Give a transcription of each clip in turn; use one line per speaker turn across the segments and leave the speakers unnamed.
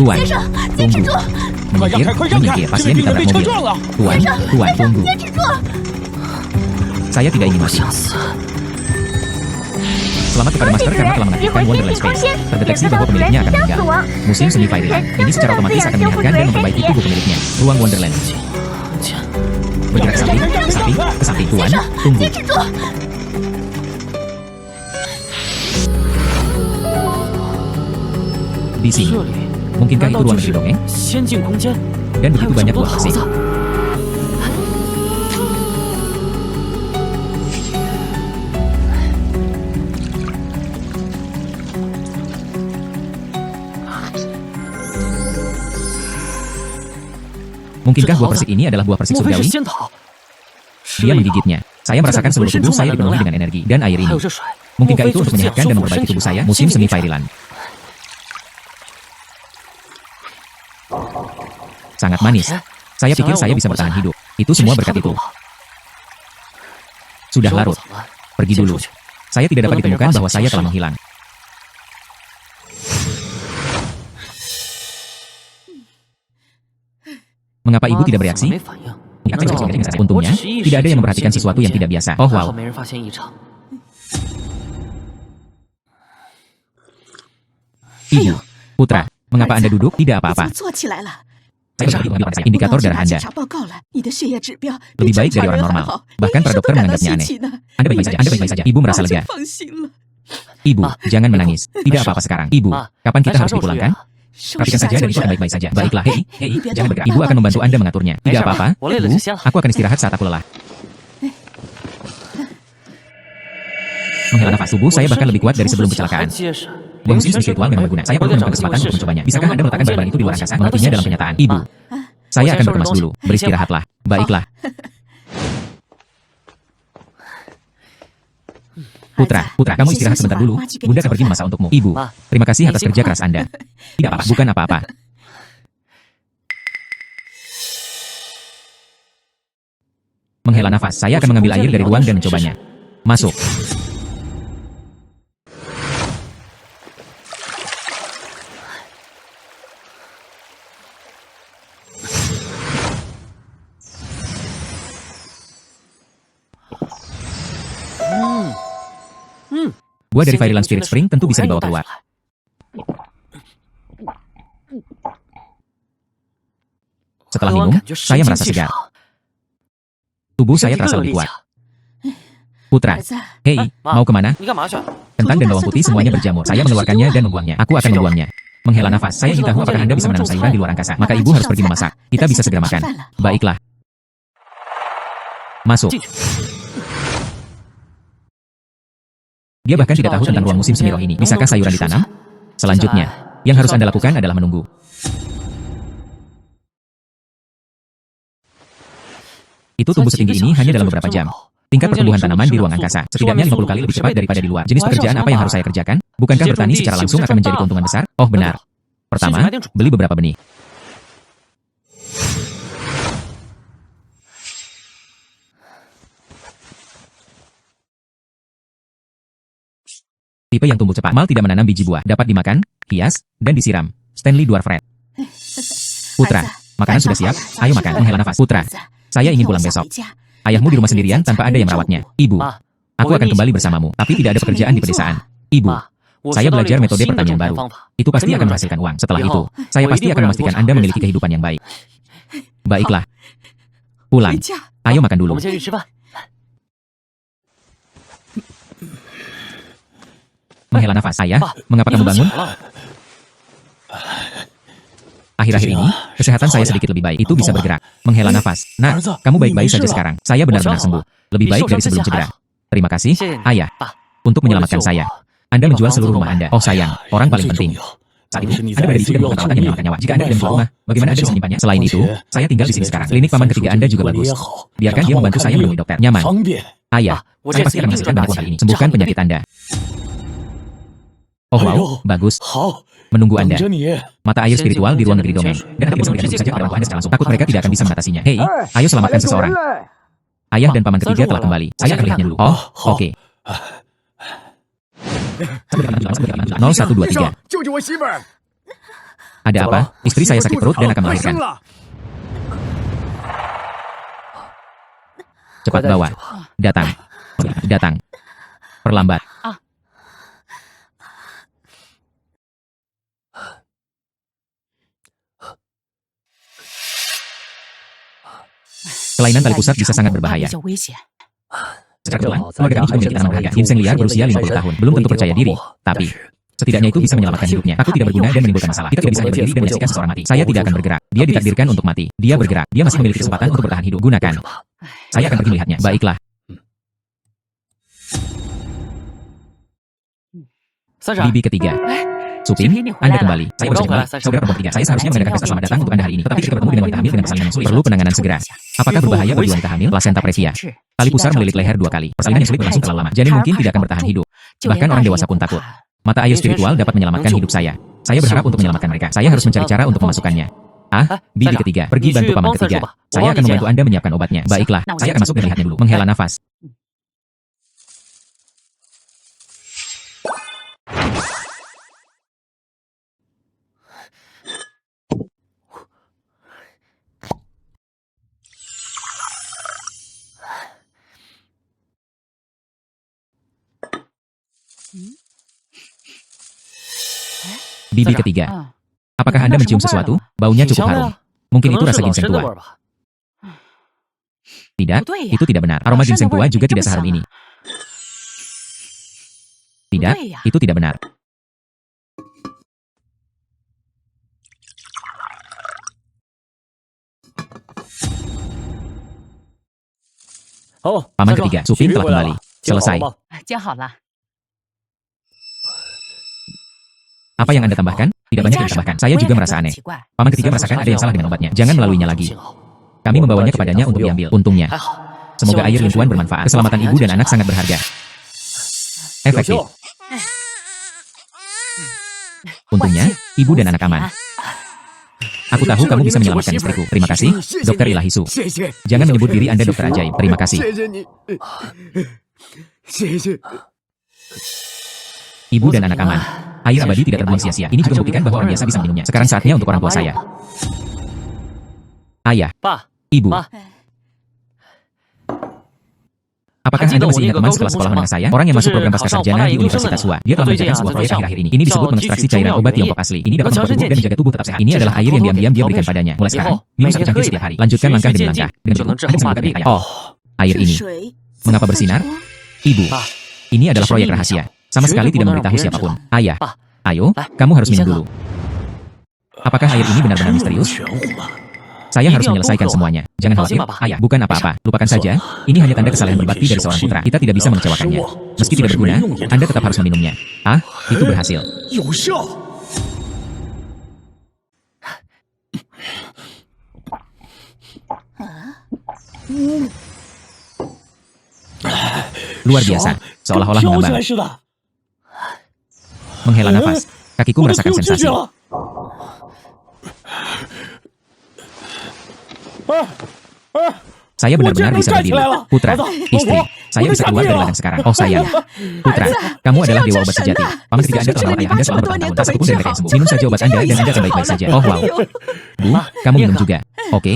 Tuan, tunggu. Menyingkir, pasien ditabrak mobil. Tuan, tunggu. Saya tidak ingin mati. Selamat kepada Master karena telah mengaktifkan Wonderland Space. Terdeteksi bahwa pemiliknya akan meninggal. Musim semi Fairyland. Ini secara otomatis akan menyehatkan dan memperbaiki tubuh pemiliknya. Ruang Wonderland. Bergerak ke samping. Tuan, tunggu. Di sini. Mungkinkah itu ruang negeri dongeng? Dan begitu banyak buah asing. Mungkinkah buah persik ini adalah buah persik surgawi? Dia menggigitnya. Saya merasakan seluruh tubuh saya dipenuhi dengan energi dan air ini. Mungkinkah itu untuk menyehatkan dan memperbaiki tubuh saya? Musim semi Fairyland. Sangat manis. Saya pikir saya bisa bertahan hidup. Itu semua berkat itu. Sudah larut. Pergi dulu. Saya tidak dapat ditemukan bahwa saya telah menghilang. Mengapa ibu tidak bereaksi? Untungnya, tidak ada yang memperhatikan sesuatu yang tidak biasa. Oh wow. Ibu, putra, mengapa Anda duduk? Tidak apa-apa. Indikator darah Anda lebih baik dari orang normal. Bahkan para dokter menganggapnya aneh. Anda baik-baik saja. Ibu merasa lega. Ibu, jangan menangis. Tidak apa-apa sekarang. Ibu, kapan kita harus dipulangkan? Perhatikan saja dan itu akan baik-baik saja. Baiklah, hei, jangan bergerak. Ibu akan membantu Anda mengaturnya. Tidak apa-apa, Bu, aku akan istirahat saat aku lelah. Menghela nafas. Tubuh saya bahkan lebih kuat dari sebelum kecelakaan. Musim spiritual memang berguna. Saya perlu menemukan kesempatan untuk mencobanya. Bisakah Anda meletakkan barang itu di luar angkasa? Mengertinya dalam kenyataan. Ibu, saya akan berkemas dulu. Beristirahatlah. Baiklah. Putra, kamu istirahat sebentar dulu. Bunda akan pergi memasak untukmu. Ibu, terima kasih atas kerja keras Anda. Tidak apa-apa, bukan apa-apa. Menghela nafas. Saya akan mengambil air dari ruang dan mencobanya. Masuk. Buah dari Fairyland Spirit Spring tentu bisa dibawa keluar. Setelah minum, saya merasa segar. Tubuh saya terasa lebih kuat. Putra, hei, mau kemana? Kentang dan bawang putih semuanya berjamur. Saya mengeluarkannya dan membuangnya. Aku akan membuangnya. Menghela nafas. Saya ingin tahu apakah Anda bisa menanam sayuran di luar angkasa. Maka ibu harus pergi memasak. Kita bisa segera makan. Baiklah. Masuk. Dia bahkan tidak tahu tentang ruang musim semi roh ini. Bisakah sayuran ditanam? Selanjutnya, yang harus Anda lakukan adalah menunggu. Itu tumbuh setinggi ini hanya dalam beberapa jam. Tingkat pertumbuhan tanaman di ruang angkasa setidaknya 50 kali lebih cepat daripada di luar. Jenis pekerjaan apa yang harus saya kerjakan? Bukankah bertani secara langsung akan menjadi keuntungan besar? Oh benar. Pertama, beli beberapa benih. Tipe yang tumbuh cepat. Mal tidak menanam biji buah. Dapat dimakan, hias, dan disiram. Stanley Dwarfred. Putra, makanan sudah siap. Ayo makan. Menghela nafas. Putra, saya ingin pulang besok. Ayahmu di rumah sendirian tanpa ada yang merawatnya. Ibu, aku akan kembali bersamamu. Tapi tidak ada pekerjaan di pedesaan. Ibu, saya belajar metode pertanian baru. Itu pasti akan menghasilkan uang. Setelah itu, saya pasti akan memastikan Anda memiliki kehidupan yang baik. Baiklah. Pulang. Ayo makan dulu. Menghela nafas. Ayah, mengapa kamu bangun? Akhir-akhir ini, kesehatan saya sedikit lebih baik. Itu bisa bergerak. Menghela nafas. Nah, kamu baik-baik saja sekarang. Saya benar-benar sembuh. Lebih baik dari sebelum cedera. Terima kasih, Ayah, untuk menyelamatkan saya. Anda menjual seluruh rumah Anda. Oh sayang, orang paling penting. Saat itu, Anda berada di sini dan membutuhkan perawatan yang menyelamatkan nyawa. Jika Anda tidak menjual rumah, bagaimana Anda bisa menyimpannya? Selain itu, saya tinggal di sini sekarang. Klinik paman ketiga Anda juga bagus. Biarkan dia membantu saya menemui dokter. Nyaman. Ayah, saya pasti akan menghasilkan banyak uang kali ini. Sembuhkan penyakit Anda. Oh wow, bagus. Menunggu Anda. Mata air spiritual di ruang negeri dongeng. Dan Anda bisa memberikan saja pada orang tua Anda secara langsung. Takut mereka tidak akan bisa mengatasinya. Hei, ayo selamatkan seseorang. Ayah dan paman ketiga telah kembali. Saya akan lihatnya dulu. Oh, oke. 0123. Ada apa? Istri saya sakit perut dan akan melahirkan. Cepat bawa. Datang. Datang. Perlambat. Kelainan tali pusat bisa sangat berbahaya. Secara kebetulan, keluarga kami juga memiliki tanaman berharga. Ginseng liar berusia 50 tahun. Belum tentu percaya diri, tapi setidaknya itu bisa menyelamatkan hidupnya. Aku tidak berguna dan menimbulkan masalah. Kita tidak bisa hanya berdiri dan menyaksikan seseorang mati. Saya tidak akan bergerak. Dia ditakdirkan untuk mati. Dia bergerak. Dia masih memiliki kesempatan untuk bertahan hidup. Gunakan. Saya akan pergi melihatnya. Baiklah. Bibi ketiga. Suping, Anda kembali. Saya baru saja kembali. Saudara perempuan ketiga, saya seharusnya mengadakan pesta selamat datang untuk Anda hari ini. Tetapi ketika bertemu dengan wanita hamil dengan persalinan yang sulit, perlu penanganan segera. Apakah berbahaya bagi wanita hamil? Placenta previa. Tali pusar melilit leher 2 kali. Persalinan yang sulit berlangsung terlalu lama. Janin mungkin tidak akan bertahan hidup. Bahkan orang dewasa pun takut. Mata air spiritual dapat menyelamatkan hidup saya. Saya berharap untuk menyelamatkan mereka. Saya harus mencari cara untuk memasukkannya. Bibi ketiga, pergi bantu paman ketiga. Saya akan membantu Anda menyiapkan obatnya. Baiklah, saya akan masuk dan melihatnya dulu. Menghela nafas. Bibi ketiga. Apakah Anda mencium sesuatu? Baunya cukup harum. Mungkin itu rasa ginseng tua. Tidak, itu tidak benar. Aroma ginseng tua juga tidak seharum ini. Tidak, itu tidak benar. Paman ketiga, Suping telah kembali. Selesai. Apa yang Anda tambahkan? Tidak banyak yang ditambahkan. Saya juga merasa aneh. Paman ketiga merasakan ada yang salah dengan obatnya. Jangan melaluinya lagi. Kami membawanya kepadanya untuk diambil. Untungnya. Semoga air limpuan bermanfaat. Keselamatan ibu dan anak sangat berharga. Efektif. Untungnya, ibu dan anak aman. Aku tahu kamu bisa menyelamatkan istriku. Terima kasih, Dokter Ilahi Su. Jangan menyebut diri Anda dokter ajaib. Terima kasih. Ibu dan anak aman. Air abadi tidak terbuang sia-sia. Ini juga membuktikan bahwa orang biasa bisa meminumnya. Sekarang saatnya untuk orang tua saya. Ayah. Ibu. Apakah Anda masih ingat teman sekelas sekolah menengah saya? Orang yang masuk program pascasarjana di Universitas Hua. Dia telah mengerjakan sebuah proyek akhir-akhir ini. Ini disebut mengekstraksi cairan obat Tiongkok asli. Ini dapat membantu tubuh dan menjaga tubuh tetap sehat. Ini adalah air yang diam-diam dia berikan padanya. Mulai sekarang, minum 1 cangkir setiap hari. Lanjutkan langkah demi langkah. Dengan begitu, Anda bisa melakukan ayah. Oh, air ini. Mengapa bersinar? Ibu. Ini adalah proyek rahasia. Sama sekali tidak memberitahu siapapun. Ayah. Ayo, kamu harus minum dulu. Apakah air ini benar-benar misterius? Saya harus menyelesaikan semuanya. Jangan khawatir, ayah, bukan apa-apa. Lupakan saja, ini hanya tanda kesalahan berbakti dari seorang putra. Kita tidak bisa mengecewakannya. Meski tidak berguna, Anda tetap harus meminumnya. Itu berhasil. Luar biasa, seolah-olah mengambang. Menghela nafas, kakiku merasakan sensasi. Saya benar-benar bisa berdiri. Putra, istri, saya bisa keluar dari ladang sekarang. Oh sayang. Putra, kamu adalah dewa obat sejati. Paman ketiga Anda telah merawat ayah Anda selama bertahun-tahun. Tak satupun dari mereka yang sembuh. Minum saja obat Anda dan Anda akan baik-baik saja. Oh wow. Bu, kamu minum juga. Oke.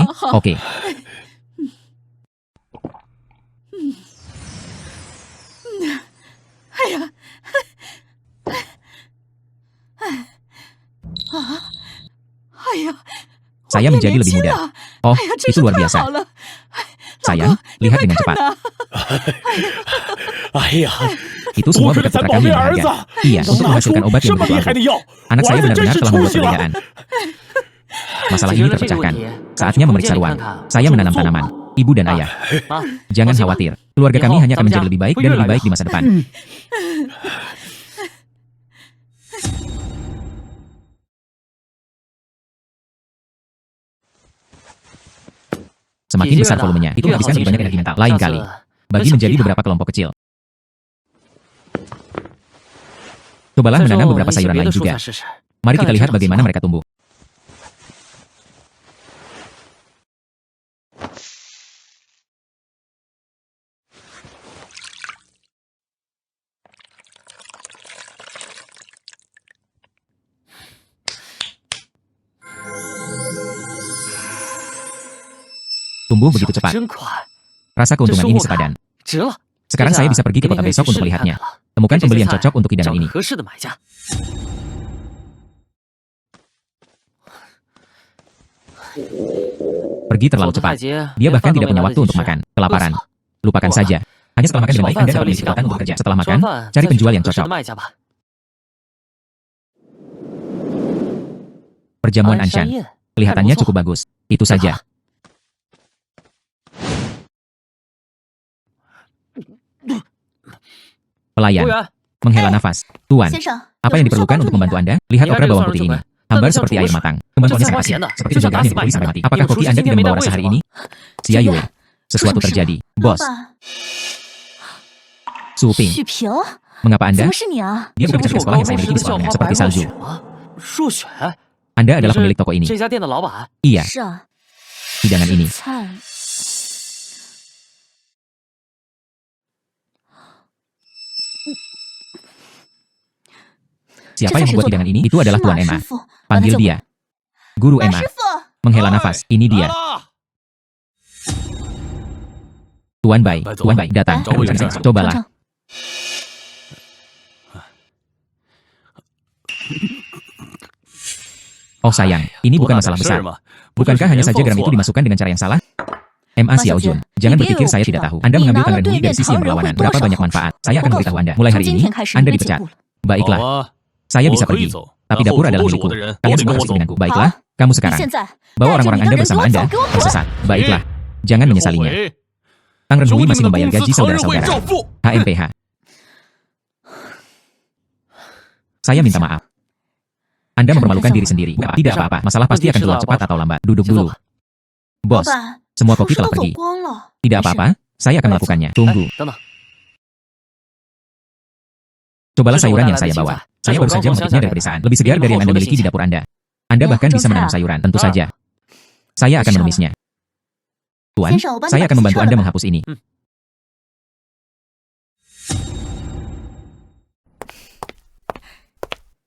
Saya menjadi lebih muda. Oh, itu luar biasa. Sayang, lihat dengan cepat. Itu semua berkat putra kami yang berharga. Iya, untuk menghasilkan obat yang begitu ampuh. Anak saya benar-benar telah membuat perbedaan. Masalah ini terpecahkan. Saatnya memeriksa ruang. Saya menanam tanaman. Ibu dan ayah. Jangan khawatir. Keluarga kami hanya akan menjadi lebih baik dan lebih baik di masa depan. Semakin besar volumenya, itu menghabiskan lebih banyak energi mental. Lain kali, bagi menjadi beberapa kelompok kecil. Cobalah menanam beberapa sayuran lain juga. Mari kita lihat bagaimana mereka tumbuh. tumbuh begitu cepat.
真快，
Rasa
这
keuntungan
收
ini
获
sepadan.
值了。
Sekarang saya bisa pergi ke kota besok untuk melihatnya. Temukan pembeli yang cocok untuk hidangan ini.
合适的买家。
Pergi terlalu cepat. Dia bahkan tidak punya waktu untuk makan. Kelaparan. Lupakan saja. Hanya setelah makan dengan baik Anda dapat memiliki kesempatan untuk bekerja. Setelah makan, cari penjual yang cocok. Perjamuan Anshan. Kelihatannya cukup bagus. Itu saja. Pelayan. Menghela nafas. Tuan, apa yang diperlukan untuk membantu Anda? Lihat okra bawang putih ini. Hambar seperti air matang. Kemampuannya sangat asing. Seperti penjagaan yang dibeli sampai mati. Apakah koki Anda tidak membawa rasa hari ini? Xia Yue. Sesuatu terjadi. Bos. Su Ping. Mengapa Anda? Dia bukan bicara sekolah yang saya miliki di sekolahnya. Seperti salju.
数学，
Anda adalah pemilik toko ini.
这家店的老板。
Iya. Hidangan ini. Siapa yang membuat hidangan ini? Itu adalah Tuan Emma. Panggil dia. Guru Emma. Menghela nafas. Ini dia. Tuan Bai. Tuan Bai, datang. Cobalah. Oh sayang, ini bukan masalah besar. Bukankah hanya saja garam itu dimasukkan dengan cara yang salah? MA Xiaojun, jangan berpikir saya tidak tahu. Anda mengambil Pangeran Hui dari sisi yang berlawanan. Berapa banyak manfaat? Saya akan memberitahu Anda. Mulai hari ini, Anda dipecat. Baiklah. Saya bisa pergi. Tapi dapur adalah milikku. Kalian semua harus ikut denganku. Baiklah, kamu sekarang. Bawa orang-orang Anda bersama Anda. Tersesat. Baiklah. Jangan menyesalinya. Pangeran Hui masih membayar gaji saudara-saudara. HMPH. Saya minta maaf. Anda mempermalukan diri sendiri. Tidak apa-apa, masalah pasti akan keluar cepat atau lambat. Duduk dulu. Bos, semua koki telah pergi. Tidak apa-apa, saya akan melakukannya. Tunggu. Cobalah sayuran yang saya bawa. Saya baru saja memetiknya dari pedesaan. Lebih segar dari yang Anda miliki di dapur Anda. Anda bahkan bisa menanam sayuran, tentu saja. Saya akan menumisnya. Tuan, saya akan membantu Anda menghapus ini.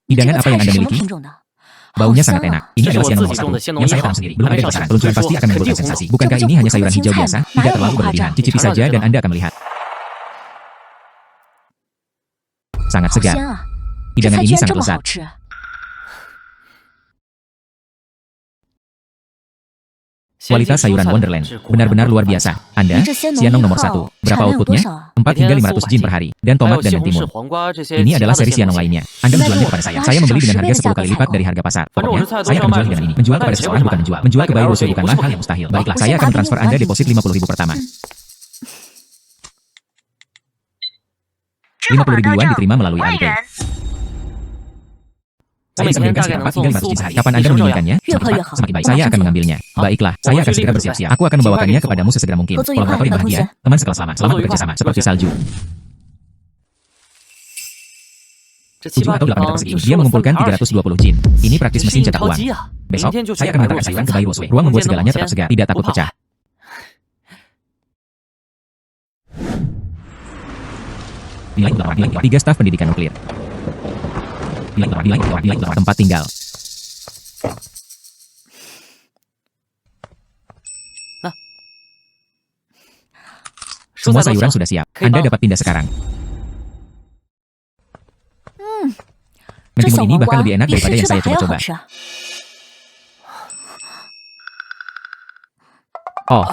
Hidangan apa yang Anda miliki? Baunya sangat enak. Ini adalah sianong nomor 1 yang saya tanam sendiri. Belum ada di pasaran. Peluncuran pasti akan menimbulkan sensasi. Bukankah ini hanya sayuran hijau biasa? Tidak terlalu berlebihan. Cicipi saja dan Anda akan melihat. Sangat segar. Hidangan ini sangat lezat. Kualitas sayuran Wonderland benar-benar luar biasa. Anda, sianong nomor 1. Berapa outputnya? 4 hingga 500 jin per hari. Dan tomat dan mentimun. Ini adalah seri sianong lainnya. Anda menjualnya kepada saya. Saya membeli dengan harga 10 kali lipat dari harga pasar. Pokoknya, saya akan menjual hidangan ini. Menjual kepada seseorang bukan menjual. Menjual ke Bai Rusui bukanlah hal yang mustahil. Baiklah, saya akan transfer Anda deposit 50.000 pertama. 50.000 yuan diterima melalui Alipay. Saya bisa mengirimkan sekitar 4 hingga 500 jin sehari. Kapan Anda menginginkannya? Semakin cepat, semakin baik. Saya akan mengambilnya. Baiklah, saya akan segera bersiap-siap. Aku akan membawakannya kepadamu sesegera mungkin. Kolaborator yang bahagia, teman sekelas lama, selamat bekerja sama, seperti salju. 7 atau 8 meter persegi. Dia mengumpulkan 320 jin. Ini praktis mesin cetak uang. Besok, saya akan mengantarkan sayuran ke Bai Rusui. Ruang membuat segalanya tetap segar, tidak takut pecah. Nilai utama, 3 staf pendidikan nuklir. Nilai utama, tempat tinggal. Semua sayuran sudah siap. Anda dapat pindah sekarang. Mentimun ini bahkan lebih enak daripada yang saya coba-coba. Oh,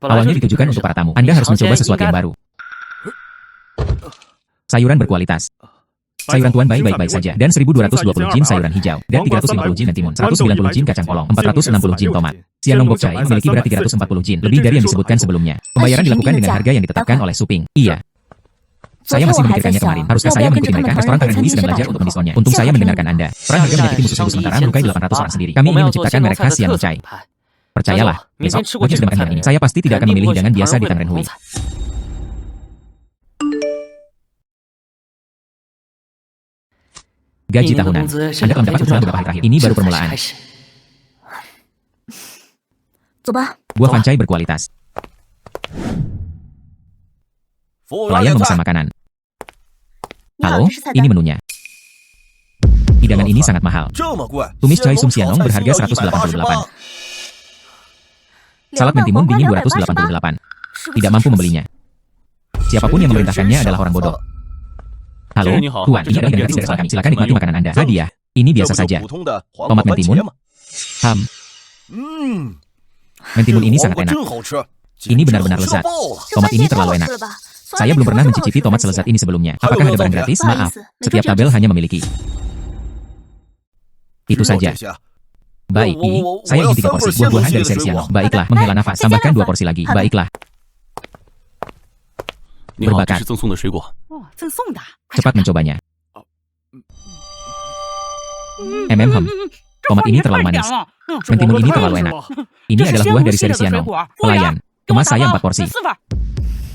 awalnya ditujukan untuk para tamu. Anda harus mencoba sesuatu yang baru. Sayuran berkualitas. Sayuran Tuan Bai baik-baik saja. Dan 1220 jin sayuran hijau. Dan 350 jin mentimun. 190 jin kacang polong. 460 jin tomat. Sianong bok chai memiliki berat 340 jin. Lebih dari yang disebutkan sebelumnya. Pembayaran dilakukan dengan harga yang ditetapkan oleh Su Ping. Iya. Saya masih memikirkannya kemarin. Haruskah saya mengikuti mereka? Restoran Pangeran Hui sedang belajar untuk mendiskonnya. Untung saya mendengarkan Anda. Perang harga menyakiti musuh-musuh sementara melukai 800 orang sendiri. Kami ingin menciptakan merek khas Sianong Chai. Percayalah, besok, Bocah sudah makan hidangan ini. Saya pasti tidak akan memilih hidangan biasa di Pangeran Hui. Gaji tahunan. Anda telah mendapat selama beberapa hari terakhir. Ini baru permulaan. Buah pancai berkualitas. Pelayan memesan makanan. Halo, ini menunya. Hidangan ini sangat mahal. Tumis chai sum sianong berharga 188. Salad mentimun dingin 288. Tidak mampu membelinya. Siapapun yang memerintahkannya adalah orang bodoh. Halo, Tuan, ini adalah gratis dari kami. Silakan nikmati makanan Anda. Hadiah. Ini biasa saja. Tomat mentimun. Mentimun ini sangat enak. Ini benar-benar lezat. Tomat ini terlalu enak. Saya belum pernah mencicipi tomat selezat ini sebelumnya. Apakah ada barang gratis? Maaf, setiap tabel hanya memiliki. Itu saja. Baik, ini, saya ingin 3 porsi buah-buahan dari seri Siano. Baiklah, menghela nafas. Tambahkan 2 porsi lagi. Baiklah. Berbakat. Cepat mencobanya. Tomat ini terlalu manis. Mentimun ini terlalu enak. Ini adalah buah dari seri Siano. Pelayan, kemas saya 4 porsi.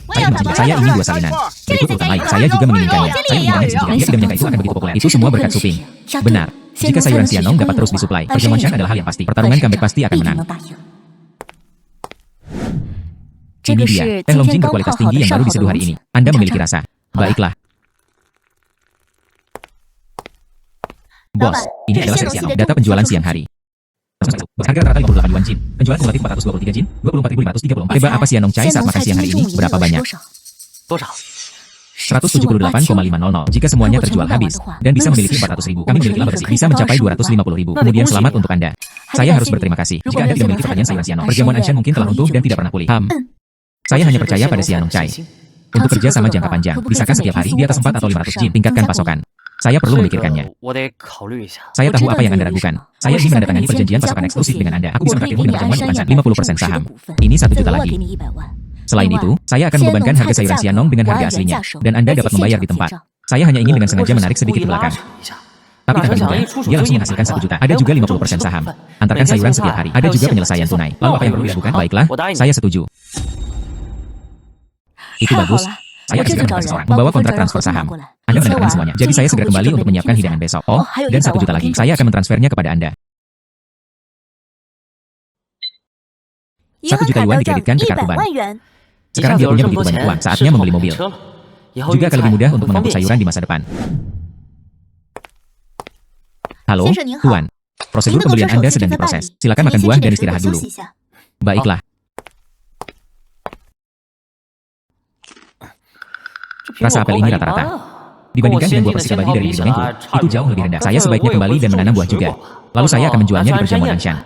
Saya ingin 2 salinan. Berikut urutan lain. Saya juga menginginkannya. Saya menginginkannya sendiri. Dia tidak menyangka itu akan begitu populer. Itu semua berkat Suping. Benar. Jika sayuran Sianong dapat terus disuplai, perjamuan Shan adalah hal yang pasti. Pertarungan comeback pasti akan menang. Ini dia, teh Longjing berkualitas tinggi yang baru diseduh hari ini. Anda memiliki rasa. Baiklah. Bos, ini adalah seri Sianong. Data penjualan siang hari. Harga rata-rata 58 yuan jin. Penjualan kumulatif 423 jin, 24.534. Coba apa Sianong Chai saat makan siang hari ini? Berapa banyak? 178,500. Jika semuanya terjual habis dan bisa memiliki 400.000, kami memiliki laba bersih bisa mencapai 250.000. Kemudian selamat untuk Anda. Saya harus berterima kasih. Jika Anda tidak memiliki pertanyaan sayuran Sianong, perjamuan Anshan mungkin telah runtuh dan tidak pernah pulih. Saya hanya percaya pada Sianong Chai. Untuk kerja sama jangka panjang, bisakah setiap hari di atas 4 atau 500 jin? Tingkatkan pasokan. Saya perlu memikirkannya. Saya tahu apa yang Anda ragukan. Saya ingin menandatangani perjanjian pasokan eksklusif dengan Anda. Aku bisa menraktirmu dengan pertemuan untuk Anshan 50% saham. Ini 1 juta lagi. Selain itu, saya akan membebankan harga sayuran Sianong dengan harga aslinya, dan Anda dapat membayar di tempat. Saya hanya ingin dengan sengaja menarik sedikit ke belakang. Tapi tanpa diduga, dia langsung menghasilkan 1 juta. Ada juga 50% saham. Antarkan sayuran setiap hari. Ada juga penyelesaian tunai. Lalu apa yang perlu dilakukan? Baiklah, saya setuju. Itu bagus. Saya akan segera menemukan seseorang, membawa kontrak transfer saham. Anda menandatangani semuanya. Jadi saya segera kembali untuk menyiapkan hidangan besok. Oh, dan 1 juta lagi. Saya akan mentransfernya kepada Anda. 1 juta yuan dikreditkan ke kartu bank. Sekarang dia punya begitu banyak uang, saatnya membeli mobil. Juga akan lebih mudah untuk mengangkut sayuran di masa depan. Halo, Tuan. Prosedur pembelian Anda sedang diproses. Silakan makan buah dan istirahat dulu. Baiklah. Rasa apel ini rata-rata. Dibandingkan dengan buah persika bagi dari negeri Lengku, itu jauh lebih rendah. Saya sebaiknya kembali dan menanam buah juga. Lalu saya akan menjualnya di perjamuan Anshan.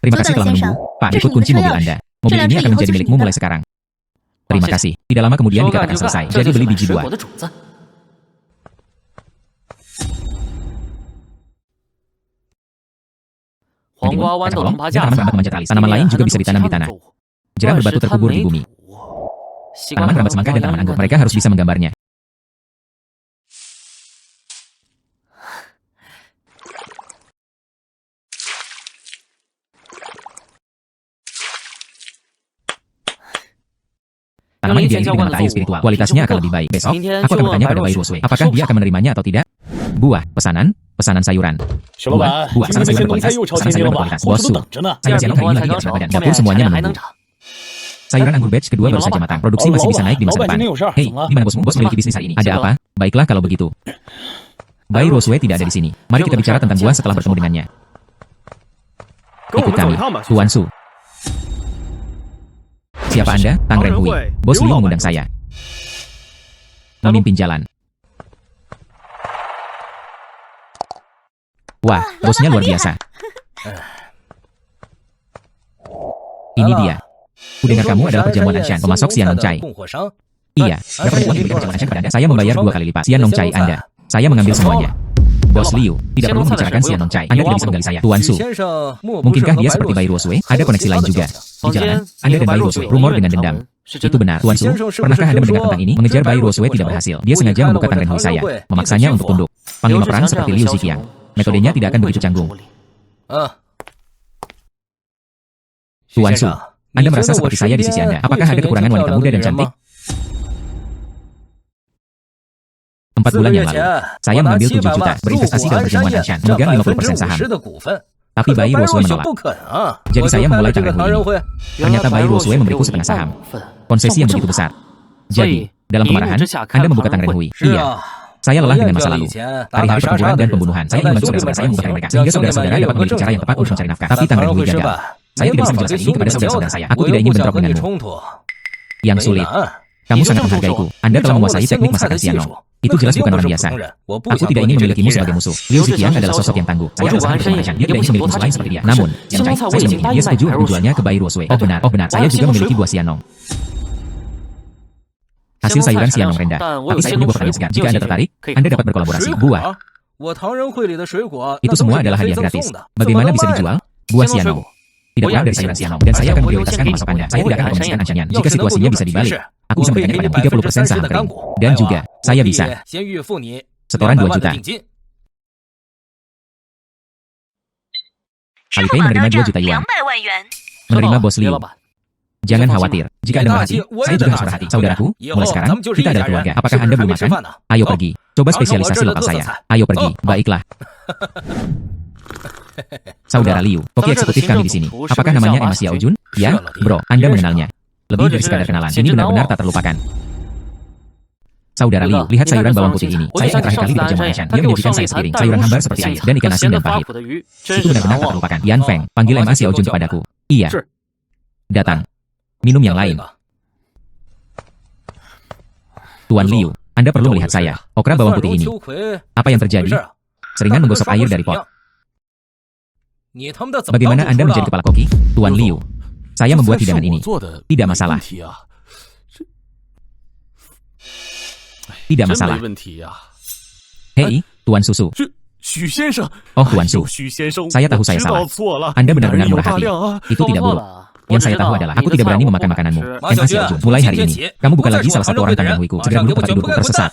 Terima kasih telah menunggu. Pak, berikut kunci mobil Anda. Mobil ini akan menjadi milikmu mulai sekarang. Terima kasih. Tidak lama kemudian dikatakan selesai. Jadi beli biji buah. Tanaman rambat memanjat alis. Tanaman lain juga bisa ditanam di tanah. Jeram berbatu terkubur di bumi. Tanaman rambat semangka dan tanaman anggur. Mereka harus bisa menggambarnya. Tanaman ideal dengan mata air spiritual. Kualitasnya akan lebih baik. Besok, aku akan bertanya pada Bai Ruswe. Apakah dia akan menerimanya atau tidak? Buah, pesanan sayuran. Buah, pesanan sayuran berkualitas, pesanan sayuran berkualitas. Bos Su, sayuran Sianong hari ini lagi di atas berat badan. Dapur semuanya menunggu. Sayuran anggur batch kedua baru saja matang. Produksi masih bisa naik di masa depan. Hei, di mana bosmu? Bos memiliki bisnis hari ini. Ada apa? Baiklah kalau begitu. Bai Ruswe tidak ada di sini. Mari kita bicara tentang buah setelah bertemu dengannya. Ikut kami, Tuan Su. Siapa Anda? Tang Renhui. Bos Liu mengundang saya. Memimpin jalan. Wah, bosnya luar biasa. Ini dia. Kudengar kamu adalah perjamuan Anshan, pemasok Sianong Chai. Iya, berapa uang diberikan perjamuan Anshan kepada Anda? Saya membayar 2 kali lipat. Sianong Chai Anda. Saya mengambil semuanya. Bos Liu, tidak perlu membicarakan Sianong Chai. Anda tidak bisa menggali saya. Tuan Su. Mungkinkah dia seperti Bai Ruswe? Ada koneksi lain juga. Di jalanan, Anda dan Bai Ruswe rumor dengan dendam. Itu benar, Tuan Su. Pernahkah Anda mendengar tentang ini? Mengejar Bai Ruswe tidak berhasil. Dia sengaja membuka Tang Renhui saya, memaksanya untuk tunduk. Panglima perang seperti Liu Ziqiang. Metodenya tidak akan begitu canggung. Tuan Su, Anda merasa seperti saya di sisi Anda. Apakah ada kekurangan wanita muda dan cantik? 4 bulan yang lalu, saya mengambil 7 juta berinvestasi dalam perjamuan Anshan, memegang 50% saham. Tapi Bai Ruswe menolak. Jadi saya memulai Tang Renhui ini. Ternyata Bai Ruswe memberiku setengah saham. Konsesi yang begitu besar. Jadi, dalam kemarahan, Anda membuka Tang Renhui. Iya. Saya lelah dengan masa lalu. Hari-hari pertempuran dan pembunuhan. Saya ingin membantu saudara-saudara saya membubarkan mereka. Sehingga saudara-saudara dapat memiliki cara yang tepat untuk mencari nafkah. Tapi Tang Renhui gagal. Saya tidak bisa menjelaskan ini kepada saudara-saudara saya. Aku tidak ingin bentrok denganmu. Yang sulit. Kamu sangat menghargaiku. Anda telah menguasai teknik masakan Xianong. Itu jelas bukan orang biasa. Aku tidak ingin memilikimu sebagai musuh. Liu Ziqiang adalah sosok yang tangguh. Saya adalah sangat berkompeten. Dia tidak ingin memiliki musuh lain seperti dia. Namun, Yang Cai, saya sudah memiliki. Dia setuju untuk menjualnya ke Bai Ruosui. Oh benar. Saya juga memiliki buah Xianong. Hasil sayuran Xianong rendah. Tapi saya punya buah permen segar. Jika Anda tertarik, Anda dapat berkolaborasi. Buah. Itu semua adalah hadiah gratis. Bagaimana bisa dijual? Buah Xianong. Tidak kurang dari sayuran Xianong. Dan saya akan memprioritaskan pemasukannya. Saya tidak akan mengkomisikan ancaman. Jika situasinya bisa dibalik, aku bisa memberikannya padamu 30% saham kering. Dan juga, saya bisa. Setoran 2 juta. Alipay menerima 2 juta yuan. Menerima bos Liu. Jangan khawatir. Jika Anda merhati, saya juga harus merhati. Saudaraku, mulai sekarang, kita adalah keluarga. Apakah Anda belum makan? Ayo pergi. Coba spesialisasi lokal saya. Ayo pergi. Baiklah. Saudara Liu, koki eksekutif kami di sini. Apakah namanya Emma Xiaojun? Ya, bro, Anda mengenalnya. Lebih dari sekadar kenalan. Ini benar-benar tak terlupakan. Saudara Liu, lihat sayuran bawang putih ini. Saya yang terakhir kali di perjamuan Shan. Dia menyajikan saya sepiring sayuran hambar seperti air dan ikan asin dan pahit. Itu benar-benar tak terlupakan. Yan Feng, panggil Emma Xiaojun kepadaku. Iya. Datang. Minum yang lain. Tuan Liu, Anda perlu melihat saya. Okra bawang putih ini. Apa yang terjadi? Seringan menggosok air dari pot. Bagaimana Anda menjadi kepala koki? Tuan Liu, saya membuat hidangan ini. Tidak masalah. Tidak masalah. Hei, Tuan Susu. Oh, Tuan Su. Saya tahu saya salah. Anda benar-benar murah hati. Itu tidak buruk. Yang saya tahu adalah aku tidak berani memakan makananmu. Emma Xiaojun, mulai hari ini, kamu bukan lagi salah satu orang Tang Renhuiku. Segera duduk tempat tidurku tersesat.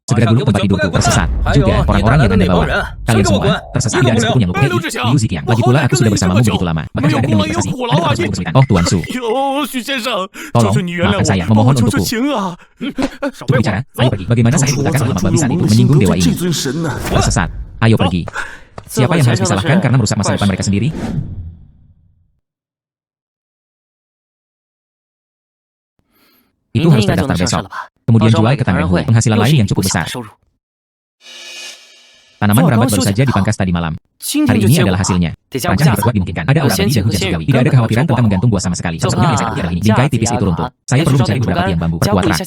Segera dulu tempat tidurku tersesat. Juga orang-orang yang Anda bawa. Kalian semua tersesat. Tidak ada satupun yang lupa. Liu Ziqiang. Lagi pula aku sudah bersamamu begitu lama. Bahkan Anda tidak memiliki prestasi. Anda harus kesulitan. Oh Tuan Su. Tolong, maafkan saya. Memohon untukku. Untuk bicara, ayo pergi. Bagaimana saya dibutakan oleh babi saat itu menyinggung dewa ini? Tersesat. Ayo pergi. Siapa yang harus disalahkan karena merusak masa depan mereka sendiri? Itu harus terdaftar besok. Kemudian jual ke Tang Renhui. Penghasilan lain yang cukup besar. Tanaman merambat baru saja dipangkas tadi malam. Hari ini adalah hasilnya. Rancang diperkuat dimungkinkan. Ada aura abadi dan hujan surgawi. Tidak ada kekhawatiran tentang menggantung buah sama sekali. Satu-satunya yang saya tahu adalah ini. Bingkai tipis itu runtuh. Saya perlu mencari beberapa tiang bambu. Perkuat rak.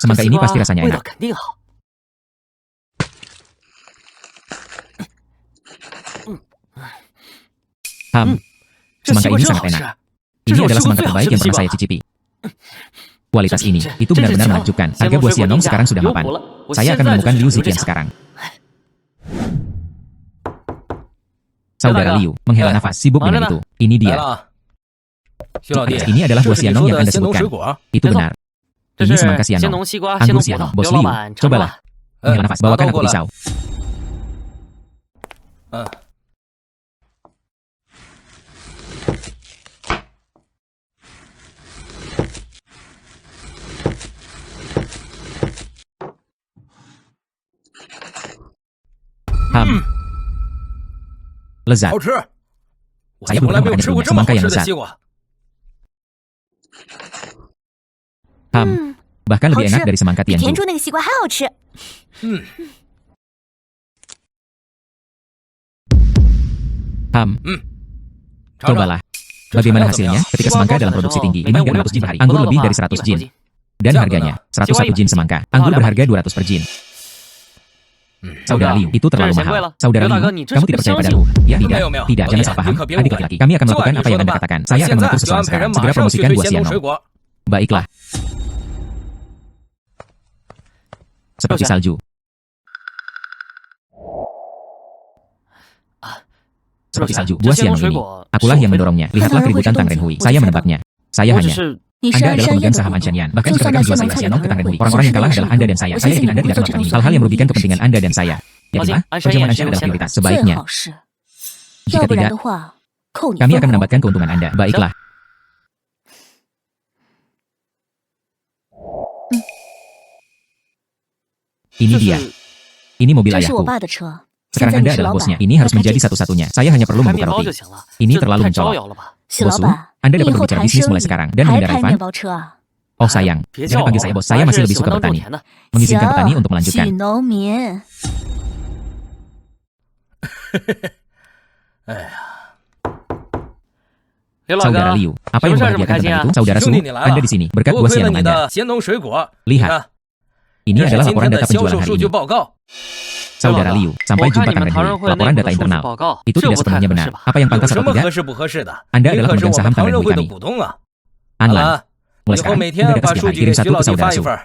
Semangka ini pasti rasanya enak. Semangka ini sangat enak. Ini adalah semangka terbaik yang pernah saya cicipi. Kualitas ini, itu benar-benar menakjubkan. Harga buah Xianong sekarang sudah mapan. Saya akan menemukan Liu Ziqiang sekarang. Saudara Liu, menghela nafas, sibuk dengan itu. Ini dia. Ini adalah buah Xianong yang Anda sebutkan. Itu benar. Ini semangka Xianong. Anggur Xianong. Bos Liu, cobalah. Menghela nafas, bawakan aku pisau. Lezat. Saya belum pernah makan sebelumnya semangka yang lezat. Bahkan lebih enak dari semangka Tianju. Cobalah. Bagaimana hasilnya ketika semangka dalam produksi tinggi 5 hingga 600 jin per hari. Anggur lebih dari 100 jin. Dan harganya 101 jin semangka. Anggur berharga 200 per jin. Saudara Liu, itu terlalu mahal. Saudara Liu, kamu tidak percaya padaku? Ya, tidak, jangan salah paham. Adik laki-laki, kami akan melakukan apa yang Anda katakan. Saya akan mengatur sesuatu sekarang. Segera promosikan buah Xianong. Baiklah. Seperti salju. Seperti salju, buah Xianong ini. Akulah yang mendorongnya. Lihatlah keributan Tang Renhui. Saya menebaknya. Saya hanya... Anda adalah pemegang saham Anshan. Bahkan jika mereka menjual sayur Xianong ke Tang Renhui, orang-orang yang kalah adalah Anda dan saya. Saya yakin Anda tidak akan melakukan ini. Hal-hal yang merugikan kepentingan Anda dan saya. Ya, perjamuan Anshan adalah prioritas. Sebaiknya. Jika tidak, kami akan menambahkan keuntungan Anda. Baiklah. Ini dia. Ini mobil
这是我
ayahku.
爸的车，现
Sekarang
在你
Anda
是
adalah
老
bosnya.
板，
Ini harus
开
menjadi
这个
satu-satunya. Saya hanya perlu
开
membuka
面包
roti.
就行了。
Ini
这
terlalu
太招
mencolok.
摇了吧？
许老
Bosku,
板，
Anda
你
dapat
以后
berbicara
谈
bisnis
生
mulai
意
sekarang dan
还
menghindari
开
Ivan.
面包车啊？
Oh sayang,
别叫
jangan
我，
panggil saya bos.
我
Saya
还
masih
是
lebih
喜
suka
欢当种
bertani.
田的。
Mengizinkan petani
行，
untuk
许
melanjutkan.
农民。
刘老
Saudara
哥，
Liu, apa
什
yang
么事儿这么
membahagiakan
开心
tentang
啊
itu? Saudara Su,
兄弟你来
Anda
了，
di sini. Berkat
多
buah
亏了
sianong
你
Anda.
的咸农水果。
Lihat.
你看，
Ini
这是
adalah
今
laporan
天的
data
销
penjualan
售
hari
数
ini.
据报告。
Saudara Liu,
我
sampai
看
jumpa
你们
Kang
唐
Ren
人
Hui.
会那
Laporan
个
data
数据
internal.
报告，
Itu
这
tidak
不太
sepenuhnya
合
benar.
适吧？
Apa yang
有
pantas
什
atau
么
tidak?
合适不合适的？
Anda
您
adalah
可是
pemegang
我们
saham
唐
Kang
人
Ren
会
Hui
的
kami.
股东啊！
Anlan,
啊，我
mulai
以后
sekarang
每天
Anda dapat
把
setiap
数
hari
据
kirim
给徐
satu
老
ke
弟发
saudara
一
Su.
份。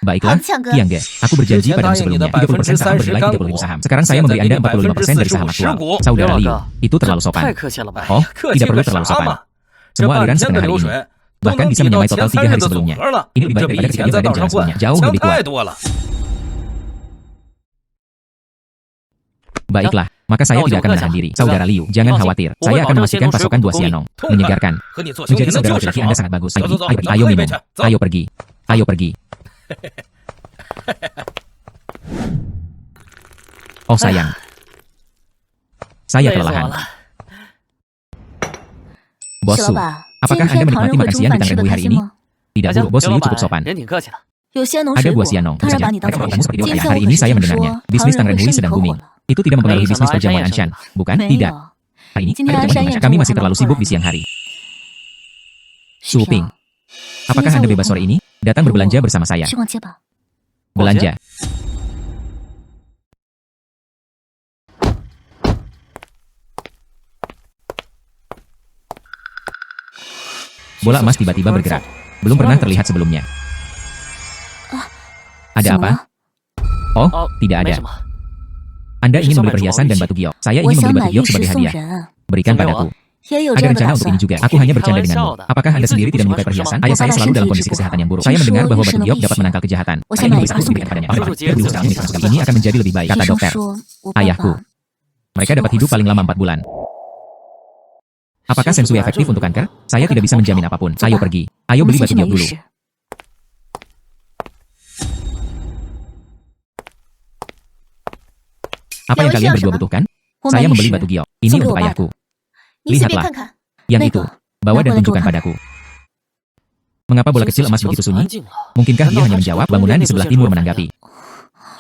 Baiklah,
Hang Tiang Ge.
Tiang Ge, aku berjanji
Tiang
padamu
Tiang
sebelumnya,
yang
30% saham bernilai 30.000 saham. Sekarang saya memberi Anda 45% dari saham aktual. Saudara Liu, itu terlalu
太
sopan.
客气了吧？
Oh,
客
tidak
气
perlu
个
terlalu
啥
sopan.
嘛？这
Semua
半
aliran
天的
setengah hari
流
ini.
水都
Bahkan
能
bisa
比到
menyamai
前
total
3
3
日
hari
的总
sebelumnya.
和了，
Ini lebih
这
baik
比
daripada
以前
kejadian
在
pada
道
jam
上
sebelumnya.
换
Jauh
强
lebih
太
kuat.
多了。
Baiklah, maka saya tidak akan menahan diri. Saudara Liu, jangan khawatir. Saya akan memastikan pasokan buah sianong. Menyegarkan.
和你做兄弟
Menjadi
那
saudara
就是
laki
爽
Anda sangat bagus.
走
Ayo
走走，
pergi,
老
ayo
子
minum.
去。走
Ayo pergi. Ayo pergi. Oh sayang. Saya
累死我
kelelahan.
了。
Bos
许
Su,
老板，
apakah
今
Anda
天唐
menikmati
人会
makan
中
siang di
饭吃
Kang
的
Ren Hui
开
hari
心
ini?
吗？
Tidak
行
dulu, Bos
刘
Liu
老
cukup
板，
sopan.
人挺客气的。
有鲜农
Ada
水
buah
果，
sianong.
当然
Saja.
把你当
Mereka
做
bertemu
水。
seperti
今
orang kaya.
天
Hari
我
ini
可
saya
是听
mendengarnya.
说
Bisnis
唐
Kang
人
Ren
会
Hui
生意
sedang
可火
booming.
了。
Itu tidak mempengaruhi
没
bisnis
想到
perjamuan
安
Anshan,
先生
bukan?
没
Tidak.
有，
Hari ini
今天
ada
安
teman
山
banyak.
宴
Kami
中
masih
我还
terlalu
忙不过
sibuk
来
di
呢。
siang hari.
许
Suping,
平，
apakah Anda bebas sore ini? Datang berbelanja bersama saya.
去逛街吧。
Belanja. Bola emas tiba-tiba bergerak. Belum pernah terlihat sebelumnya. Ada
怎么
apa?
了？
Oh,
哦，
tidak
没
ada.
什么。
Anda ingin
Bisa
membeli
main
perhiasan
rumah
dan
Wiji.
batu giok. Saya
我
ingin
想
membeli
买
batu
玉
giok
石
sebagai
送
hadiah.
人，
Berikan
没有
padaku.
也有
Ada
这样的
rencana
打
untuk ini
算。
juga. Aku hanya bercanda denganmu. Apakah Anda sendiri tidak menyukai perhiasan? Ayah saya selalu dalam kondisi kesehatan yang buruk. Saya mendengar bahwa batu giok dapat menangkal kejahatan. Saya ingin memberi satu diberikan padanya. Beli sekarang ini sekarang. Ini akan menjadi lebih baik,
医
kata
生
dokter.
说，我爸
Ayahku.
爸
Mereka dapat hidup paling lama 4 bulan. Apakah Sensui efektif untuk kanker? Saya tidak bisa menjamin apapun. Ayo pergi. Ayo
我们
beli
先
batu
去买
giok
玉
dulu.
石。
Apa yang kalian berdua butuhkan?
我买
Saya
玉
membeli
石
batu giok. Ini
送给
untuk
我爸
ayahku.
的。你随便
Lihatlah.
看看。
Yang
那
itu.
个，
Bawa dan
拿过来给我
tunjukkan
看。
padaku. Mengapa bola kecil emas begitu sunyi?
安静了。
Mungkinkah dia hanya menjawab? Bangunan di sebelah timur menanggapi.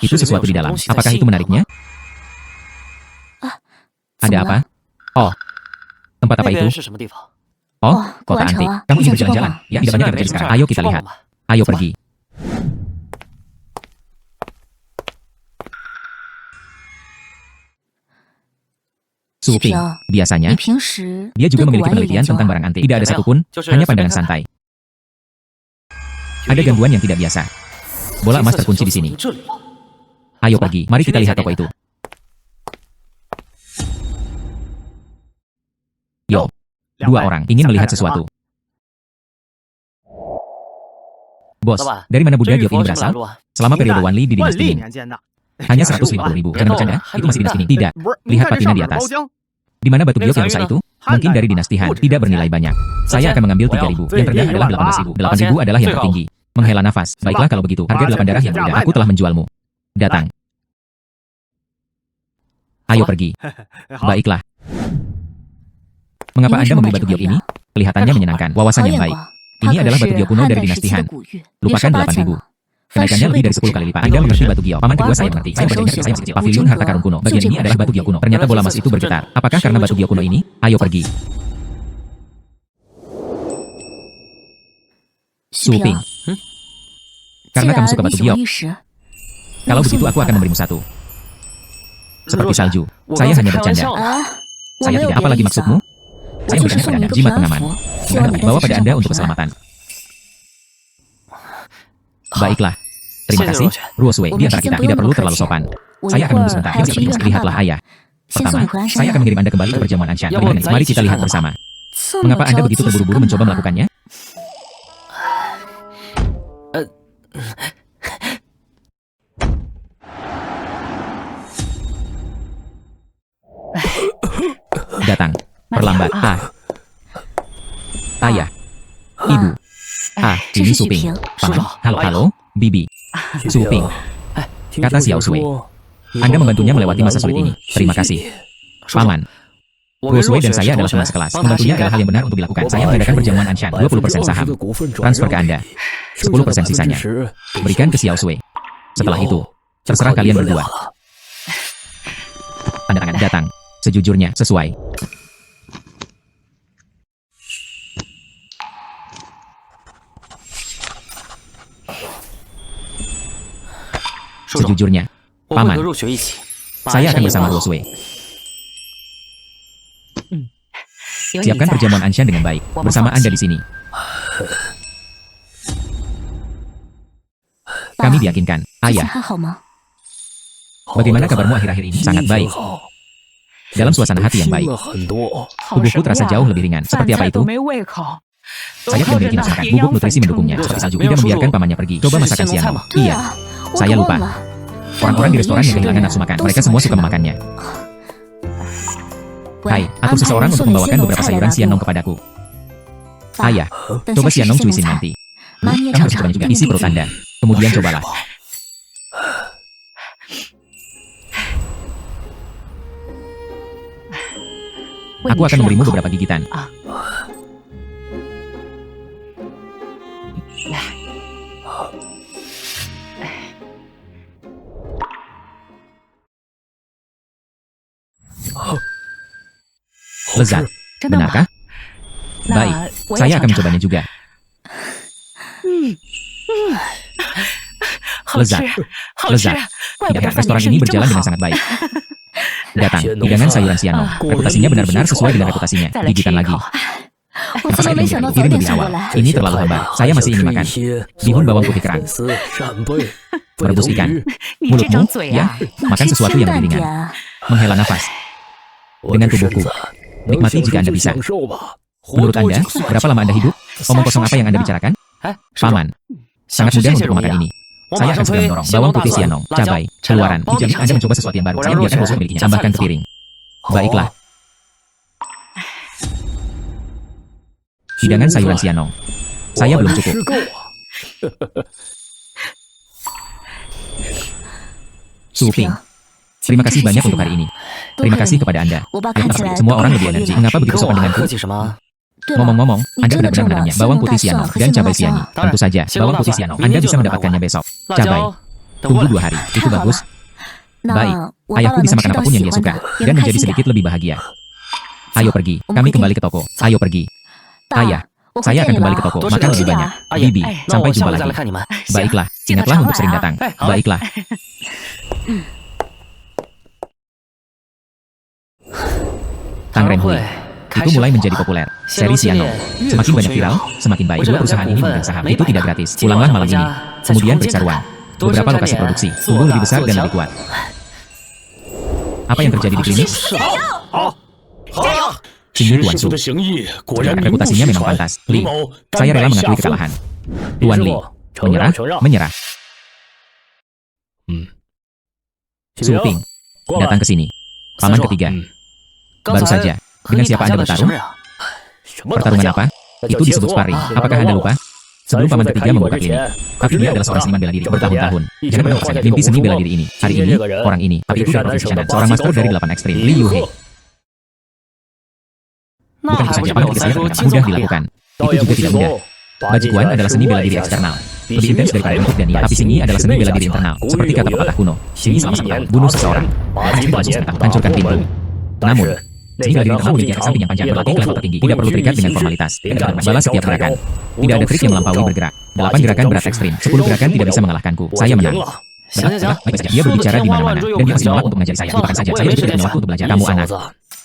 Itu sesuatu di dalam. Apakah itu menariknya? Ada apa? Oh. Tempat apa
那
itu?
边是什么地方？
Oh,
Oh,
kota
Guangcheng
antik.
ah.
Kamu ingin
Bisa
berjalan-jalan?
coba.
Ya, tidak
现
banyak
在
yang
没
terjadi
什么事
sekarang.
儿，
Ayo
去
kita
逛
lihat.
逛吧。
Ayo
走吧
pergi. Suping,
平，
biasanya
你平时
dia juga
对古
memiliki
玩有
penelitian
研究
tentang
啊？
barang antik. Tidak ada
Tidak,
satupun,
Jose
hanya
sudah
pandangan
kata.
santai.
有
Ada
一个
gangguan yang tidak biasa. Bola
金
emas
色小
terkunci
球
di
锁
sini.
定这里了。
Ayo
Coba,
pergi, mari kita
sini
lihat
aja
toko
deh.
itu. Yo, 2 orang ingin melihat sesuatu. Bos,
老板，
dari mana
这
Buddha
玉
giok
佛
ini
什么来
berasal?
路啊？
Selama periode Wanli di
万
dinasti
历
Ming.
年间的，
Hanya 150.000. Jangan bercanda, itu masih dinasti Ming. Tidak.
不是？您
Lihat
看这
patina
上
di
面的
atas.
包浆，
Di mana batu giok yang rusak itu? Mungkin dari dinasti Han, tidak bernilai banyak. Saya akan mengambil 3.000. Yang terendah adalah 18.000. 8.000 adalah yang tertinggi. Menghela nafas. Baiklah kalau begitu. Harga 8 darah yang mudah. Aku telah menjualmu. Datang. Ayo pergi.
好，
Baiklah. Mengapa
Ini
Anda
cuma
membeli
baju
batu giok
bayi
ini? Kelihatannya menyenangkan.
好
Wawasan
眼
yang baik.
光，
Ini
它可
adalah batu
是
giok kuno
汉
dari
代时
dinasti
期的
Han.
古玉，也
Lupakan
是8000
8.000.
了，翻
Kenaikannya
10
lebih
倍
dari
都不
10
止。
kali lipat. Anda mengerti batu giok. Paman kedua saya mengerti. Saya bagiannya saya masih kecil. Pavilion harta karun kuno. Bagian ini adalah batu giok kuno. Ternyata bola emas itu bergetar. Apakah karena batu giok kuno ini? Ayo pergi.
许
Suping.
平，既
Karena
然
kamu suka
你
batu
喜欢
giok.
玉石，那
Kalau
我送
begitu
你
aku
爸
akan
爸
memberimu satu. Seperti
若雪，
salju.
我
Saya
刚才
hanya
开玩
bercanda.
笑的。
啊，我
Saya
没有
tidak
别
apa
的
lagi
意思
maksudmu?
啊，我
Saya
就是
memberikan
送你
padanya
一个平
jimat
安
pengaman.
符，希望
Dengan
你在
bawa
此
pada
生
Anda
活
untuk
平安。
keselamatan.
好，
Baiklah. Terima
谢谢
kasih.
若雪。
Ruosway, di antara kita tidak perlu terlalu sopan.
我一
Saya
会
akan
儿
menunggu sebentar.
还要
Siap,
去医院
siap.
看爸
Lihatlah
爸，
ayah.
先送
Pertama,
你回鞍山
saya
呀
akan。mengirim Anda kembali ke perjamuan Anshan.
Ya,
Bagaimana?
boleh.
Mari kita lihat bersama.
这么
Mengapa
着
Anda
急
begitu
想
terburu-buru
干
mencoba
嘛？
melakukannya? Datang. Perlambat. Ah. Ayah. Ibu. Ah,
这
ini
是许
Suping.
平，
Paman.
Sudah.
Halo, halo. Bibi. Suping. kata Xiao Sui. Anda membantunya melewati masa sulit ini. Terima kasih. Paman. Guo Sui dan saya adalah teman sekelas. Membantunya adalah hal yang benar untuk dilakukan. Saya mengadakan perjamuan Anshan, 20% saham. Transfer ke Anda. 10% sisanya. Berikan ke Xiao Sui. Setelah itu, terserah kalian berdua. Tanda tangan datang. Sejujurnya, sesuai. Sejujurnya, Paman, saya akan bersama Guo Sui. Siapkan perjamuan Anshan dengan baik. Bersama Anda di sini. Kami diyakinkan. Ayah, bagaimana kabarmu akhir-akhir ini? Sangat baik. Dalam suasana hati yang baik. Tubuhku terasa jauh lebih ringan. Seperti apa itu? Saya tidak memiliki nafsu makan. Bubuk nutrisi mendukungnya. Seperti salju. Tidak membiarkan pamannya pergi. Coba masakan siang. Iya. Saya lupa. Orang-orang di restoran yang kehilangan nafsu makan. Mereka semua suka memakannya. Hai, atur seseorang untuk membawakan beberapa sayuran sianong kepadaku. Ayah, coba sianong cuisin nanti. Kamu harus cobanya juga. Isi perut Anda. Kemudian cobalah. Aku akan memberimu beberapa gigitan. Lezat. Benarkah? Baik, saya akan mencobanya juga. Lezat. Lezat. Tidak heran restoran ini berjalan dengan sangat baik. Datang, hidangan sayuran sianong. Reputasinya benar-benar sesuai dengan reputasinya. Gigitan lagi. Kenapa saya belum kirim lebih awal? Ini terlalu hambar. Saya masih ingin makan. Bihun bawang putih kerang. Merebus ikan. Mulutmu, ya, makan sesuatu yang lebih ringan. Menghela nafas. Dengan tubuhku. Nikmati jika Anda bisa. Menurut Anda, berapa lama Anda hidup? Omong kosong apa yang Anda bicarakan? Paman, sangat mudah untuk memakan ini. Saya akan segera mendorong bawang putih sianong, cabai, keluaran. Dijamin Anda mencoba sesuatu yang baru. Saya biarkan bosku memilikinya. Tambahkan ke piring. Baiklah. Hidangan sayuran sianong. Saya belum cukup. Su Ping, terima kasih banyak untuk hari ini. Terima kasih kepada Anda. Semua orang lebih energi. Mengapa begitu sopan denganku? Ngomong-ngomong, Anda benar-benar menanamnya. Bawang putih sianong dan cabai siani. Tentu saja, bawang putih sianong. Anda bisa mendapatkannya besok. Cabai. Tunggu 2 hari. Itu bagus. Baik. Ayahku bisa makan apapun yang dia suka dan menjadi sedikit lebih bahagia. Ayo pergi. Kami kembali ke toko. Ayo pergi. Ayah, saya akan kembali ke toko. Makan lebih banyak. Bibi, sampai jumpa lagi. Baiklah. Ingatlah untuk sering datang. Baiklah. Tang Renhui. Itu mulai menjadi populer. Seri sianong. Semakin banyak viral, semakin baik. Dua perusahaan ini memegang saham. Itu tidak gratis. Pulanglah malam ini. Kemudian periksa ruang. Beberapa lokasi produksi. Tumbuh lebih besar dan lebih kuat. Apa yang terjadi di klinik? Xingyi Tuan Su. Reputasinya memang pantas. Li, saya rela mengakui kekalahan. Tuan Li, menyerah, menyerah. Su Ping, datang ke sini. Paman ketiga. Baru saja. Dengan siapa Anda bertarung? Pertarungan apa? Itu disebut sparring. Apakah Anda lupa? Sebelum paman ketiga membuka klinik. Tapi dia adalah seorang seniman bela diri bertahun-tahun. Jangan pernah lupakan mimpi seni bela diri ini. Hari ini, orang ini, tapi itu tidak profesional. Seorang master dari 8 ekstrim, Li Yuhei. Bukan itu saja, paman ketiga saya terkenal mudah dilakukan. Itu juga tidak mudah. Bajikuan adalah seni bela diri eksternal. Lebih intens daripada bentuk dan niat. Tapi Xingyi adalah seni bela diri internal. Seperti kata pepatah kuno. Xingyi selama 1 tahun bunuh seseorang. Hancurkan pintu. Namun, Xingyi bela diri internal memiliki efek samping yang panjang, berlatih ke level tertinggi, tidak perlu terikat dengan formalitas, dan balas setiap gerakan. Tidak ada trik yang melampaui bergerak. 8 gerakan berat ekstrim, 10 gerakan tidak bisa mengalahkanku. Saya menang. Baiklah, dia berbicara di mana-mana, dan dia masih menolak untuk mengajari saya. Lupakan saja, saya juga tidak punya waktu untuk belajar. Kamu anak.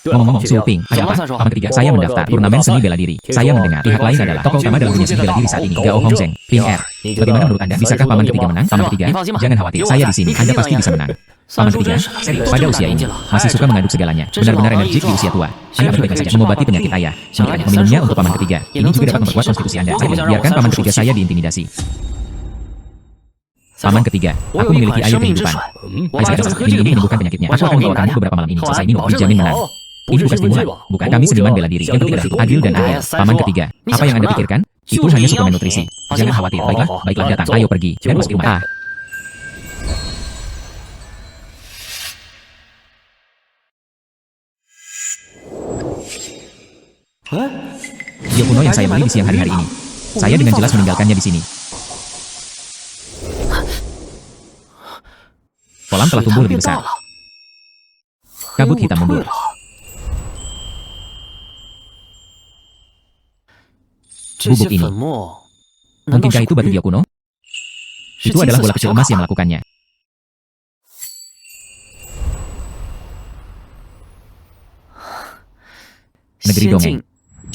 Ngomong-ngomong, Su Ping, ada apa? Paman ketiga, saya mendaftar turnamen seni bela diri. Saya mendengar pihak lain adalah tokoh utama dalam dunia seni bela diri saat ini, Gao Hongzheng, Ping Er. Bagaimana menurut Anda? Bisakah paman ketiga menang? Paman ketiga, jangan khawatir, saya di sini. Anda pasti bisa menang. Paman ketiga, serius pada usia ini, masih suka mengaduk segalanya. Benar-benar energik di usia tua. Anda baik-baik saja mengobati penyakit ayah. Meminumnya untuk paman ketiga. Ini juga dapat memperkuat konstitusi Anda. Saya biarkan paman ketiga saya diintimidasi. Paman ketiga, aku memiliki air kehidupan. Air saya rasa ini menyembuhkan penyakitnya. Aku akan membawakanmu beberapa malam ini. Selesai minum, dijamin menang. Ini bukan stimulan, bukan. Kami seniman bela diri. Yang penting adalah itu adil dan adil. Paman ketiga, apa yang Anda pikirkan? Itu hanya suplemen nutrisi. Jangan khawatir. Baiklah, baiklah datang. Ayo pergi dan masuk rumah. Bio kuno yang saya beli di siang hari-hari ini. Saya dengan jelas meninggalkannya di sini. Kolam telah tumbuh lebih besar. Kabut hitam mundur. Bubuk ini. Mungkinkah itu batu bio kuno? Itu adalah bola kecil emas yang melakukannya. Negeri dongeng.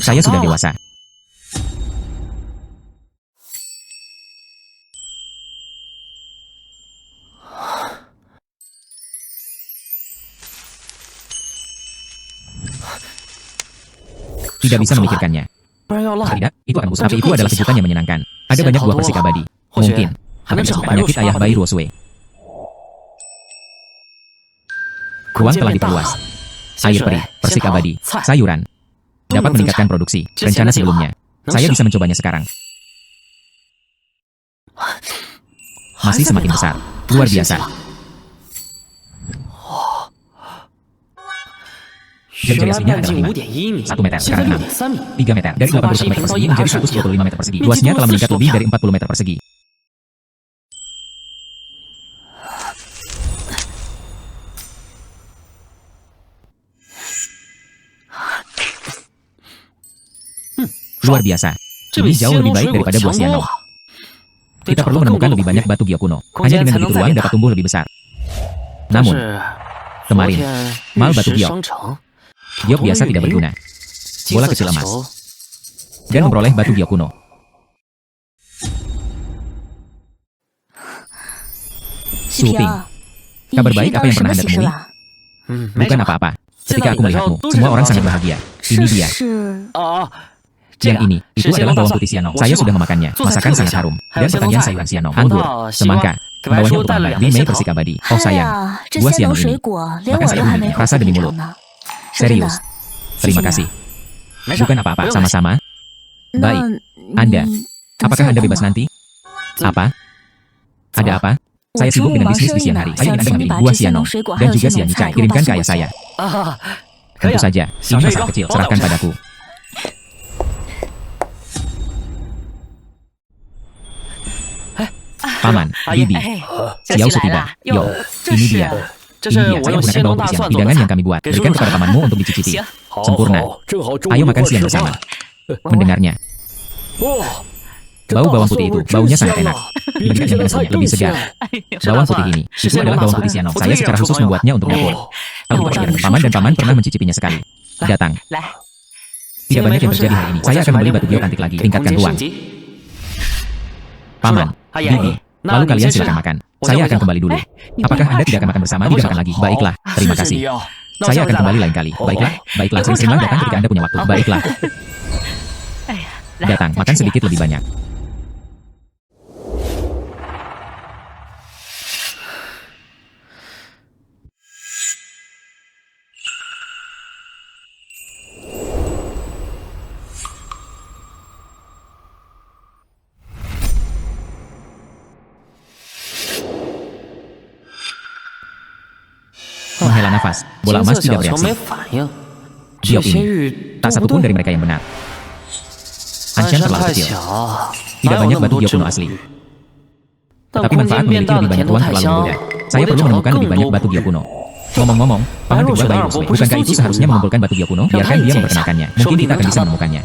Saya sudah dewasa. Tidak bisa memikirkannya. Tidak, itu akan busuk. Tapi itu adalah kejutan yang menyenangkan. Ada banyak buah persik abadi. Mungkin akan mencegah penyakit ayah bayi Ruosue. Ruang telah diperluas. Air peri, persik abadi, sayuran. Dapat meningkatkan produksi. Rencana sebelumnya. Saya bisa mencobanya sekarang. Masih semakin besar. Luar biasa. Jari-jari aslinya adalah 5, 1 meter, sekarang 6, 3 meter. Dari 81 meter persegi menjadi 125 meter persegi. Luasnya telah meningkat lebih dari 40 meter persegi. Luar biasa. Ini jauh lebih baik daripada buah siano. Kita perlu menemukan lebih banyak batu bio kuno. Hanya dengan begitu ruang dapat tumbuh lebih besar. Namun, kemarin, mal batu giok. Giok biasa tidak berguna. Bola kecil emas. Dan memperoleh batu giok kuno. Suping. Kabar baik apa yang pernah Anda temui? Bukan apa-apa. Ketika aku melihatmu, semua orang sangat bahagia. Ini dia. Yang ini, itu adalah bawang putih siano. Saya sudah memakannya. Masakan sangat harum. Dan pertanian sayuran siano. Anggur, semangka. Membawanya untuk makan. Bimei persik abadi. Oh sayang, buah siano ini. Makan saya dulu, rasa demi mulut. Serius. Terima kasih. Bukan apa-apa, sama-sama. Baik. Anda, apakah Anda bebas nanti? Apa? Ada apa? Saya sibuk dengan bisnis di siang hari. Ayo Anda mengambil buah siano dan juga sianicai. Kirimkan ke ayah saya. Tentu saja. Ini masalah kecil. Serahkan padaku. Paman, Bibi, Xiao Sutiba, yo, ini dia. Ini dia, saya menggunakan bawang putih siano, hidangan yang kami buat. Berikan kepada pamanmu untuk dicicipi. Sempurna. Ayo makan siang bersama. Mendengarnya. Bau bawang putih itu, baunya sangat enak. Dibandingkan yang biasanya, lebih segar. Bawang putih ini, itu adalah bawang putih siano. Saya secara khusus membuatnya untuk dapur. Kalau kita pergi ke paman dan paman pernah mencicipinya sekali. Datang. Tidak banyak yang terjadi hari ini. Saya akan membeli batu giok antik lagi. Tingkatkan ruang. Paman, Bibi, lalu kalian silakan makan. Saya akan kembali dulu. Apakah Anda tidak akan makan bersama? Tidak makan lagi. Baiklah, terima kasih. Saya akan kembali lain kali. Baiklah, baiklah. Sering-seringlah datang ketika Anda punya waktu. Baiklah. Datang, makan sedikit lebih banyak. Menghela nafas, bola emas tidak bereaksi. Giok ini, tak satupun dari mereka yang benar. Anshan terlalu kecil. Tidak banyak batu giok kuno asli. Tetapi manfaat memiliki lebih banyak uang terlalu mudah. Saya perlu menemukan lebih banyak batu giok kuno. Ngomong-ngomong, paman kedua bayi Ruswe, bukankah itu seharusnya mengumpulkan batu giok kuno? Biarkan dia memperkenalkannya. Mungkin kita akan bisa menemukannya.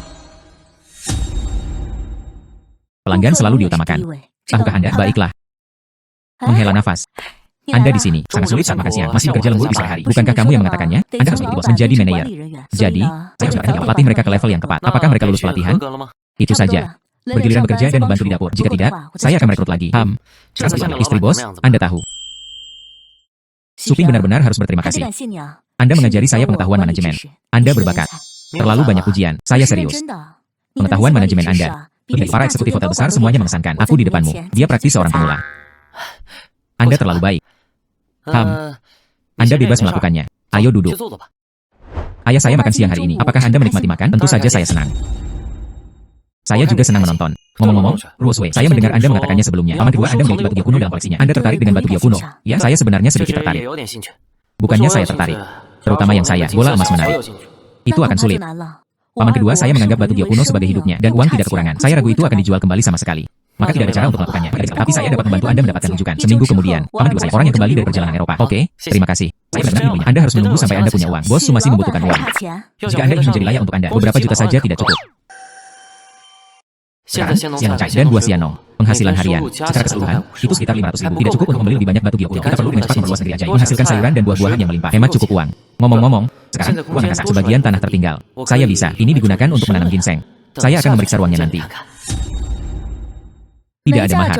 Pelanggan selalu diutamakan. Tahukah Anda? Baiklah. Menghela nafas. Anda di sini sangat sulit saat makan siang, masih bekerja lembur di sore hari. Bukankah kamu yang mengatakannya? Anda harus menjadi bos, menjadi manajer. Jadi, saya harus mengatakan pelatih mereka ke level yang tepat. Apakah mereka lulus pelatihan? Itu saja. Bergiliran bekerja dan membantu di dapur. Jika tidak, saya akan merekrut lagi. Istri bos, Anda tahu. Suping benar-benar harus berterima kasih. Anda mengajari saya pengetahuan manajemen. Anda berbakat. Terlalu banyak ujian. Saya serius. Pengetahuan manajemen Anda. Dari para eksekutif hotel besar semuanya mengesankan. Aku di depanmu. Dia praktis seorang pemula. Anda terlalu baik. Anda bebas melakukannya. Ayo duduk. Ayah saya makan siang hari ini. Apakah Anda menikmati makan? Tentu saja saya senang. Saya juga senang menonton. Ngomong-ngomong, Ruswe, saya mendengar Anda mengatakannya sebelumnya. Paman kedua Anda memiliki batu giok kuno dalam koleksinya. Anda tertarik dengan batu giok kuno? Ya, saya sebenarnya sedikit tertarik. Bukannya saya tertarik. Terutama yang saya, bola emas menarik. Itu akan sulit. Paman kedua saya menganggap batu gio kuno sebagai hidupnya dan uang tidak kekurangan. Saya ragu itu akan dijual kembali sama sekali. Maka tidak ada cara untuk melakukannya. Tapi saya dapat membantu Anda mendapatkan rujukan. Seminggu kemudian, paman kedua saya orang yang kembali dari perjalanan Eropa. Oke, terima kasih. Saya benar-benar membelinya. Anda harus menunggu sampai Anda punya uang. Bos Su masih membutuhkan uang. Jika Anda ingin menjadi layak untuk Anda, beberapa juta saja tidak cukup. Sekarang, sianong cai dan buah sianong. Penghasilan harian, secara keseluruhan, itu sekitar 500.000. Tidak cukup untuk membeli lebih banyak batu gio kuno. Kita perlu dengan cepat memperluas negeri ajaib. Menghasilkan sayuran dan buah-buahan yang melimpah. Hemat cukup uang. Ngomong-ngomong, sekarang, uang angkasa. Sebagian tanah tertinggal. Saya bisa. Ini digunakan untuk menanam ginseng. Saya akan memeriksa ruangnya nanti. Tidak ada mahar.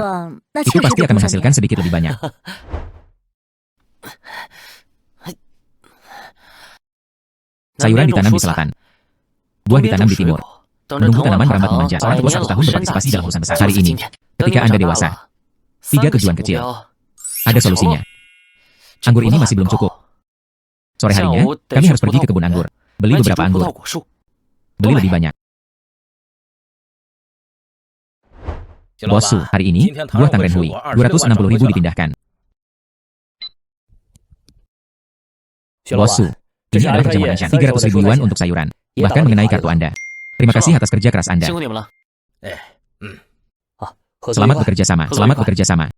Itu pasti akan menghasilkan sedikit lebih banyak. Sayuran ditanam di selatan. Buah ditanam di timur. Menunggu tanaman merambat memanja. Seorang tua 1 tahun berpartisipasi dalam urusan besar. Hari ini, ketika Anda dewasa, 3 tujuan kecil. Ada solusinya. Anggur ini masih belum cukup. Sore harinya, kami harus pergi ke kebun anggur. Beli beberapa anggur. Beli lebih banyak. Bos Su, hari ini, buah tangren hui, 260.000 dipindahkan. Bos Su, ini adalah kerjaan Anshan, 300.000 yuan untuk sayuran. Bahkan mengenai kartu Anda. Terima kasih atas kerja keras Anda. Selamat bekerja sama, selamat bekerja sama.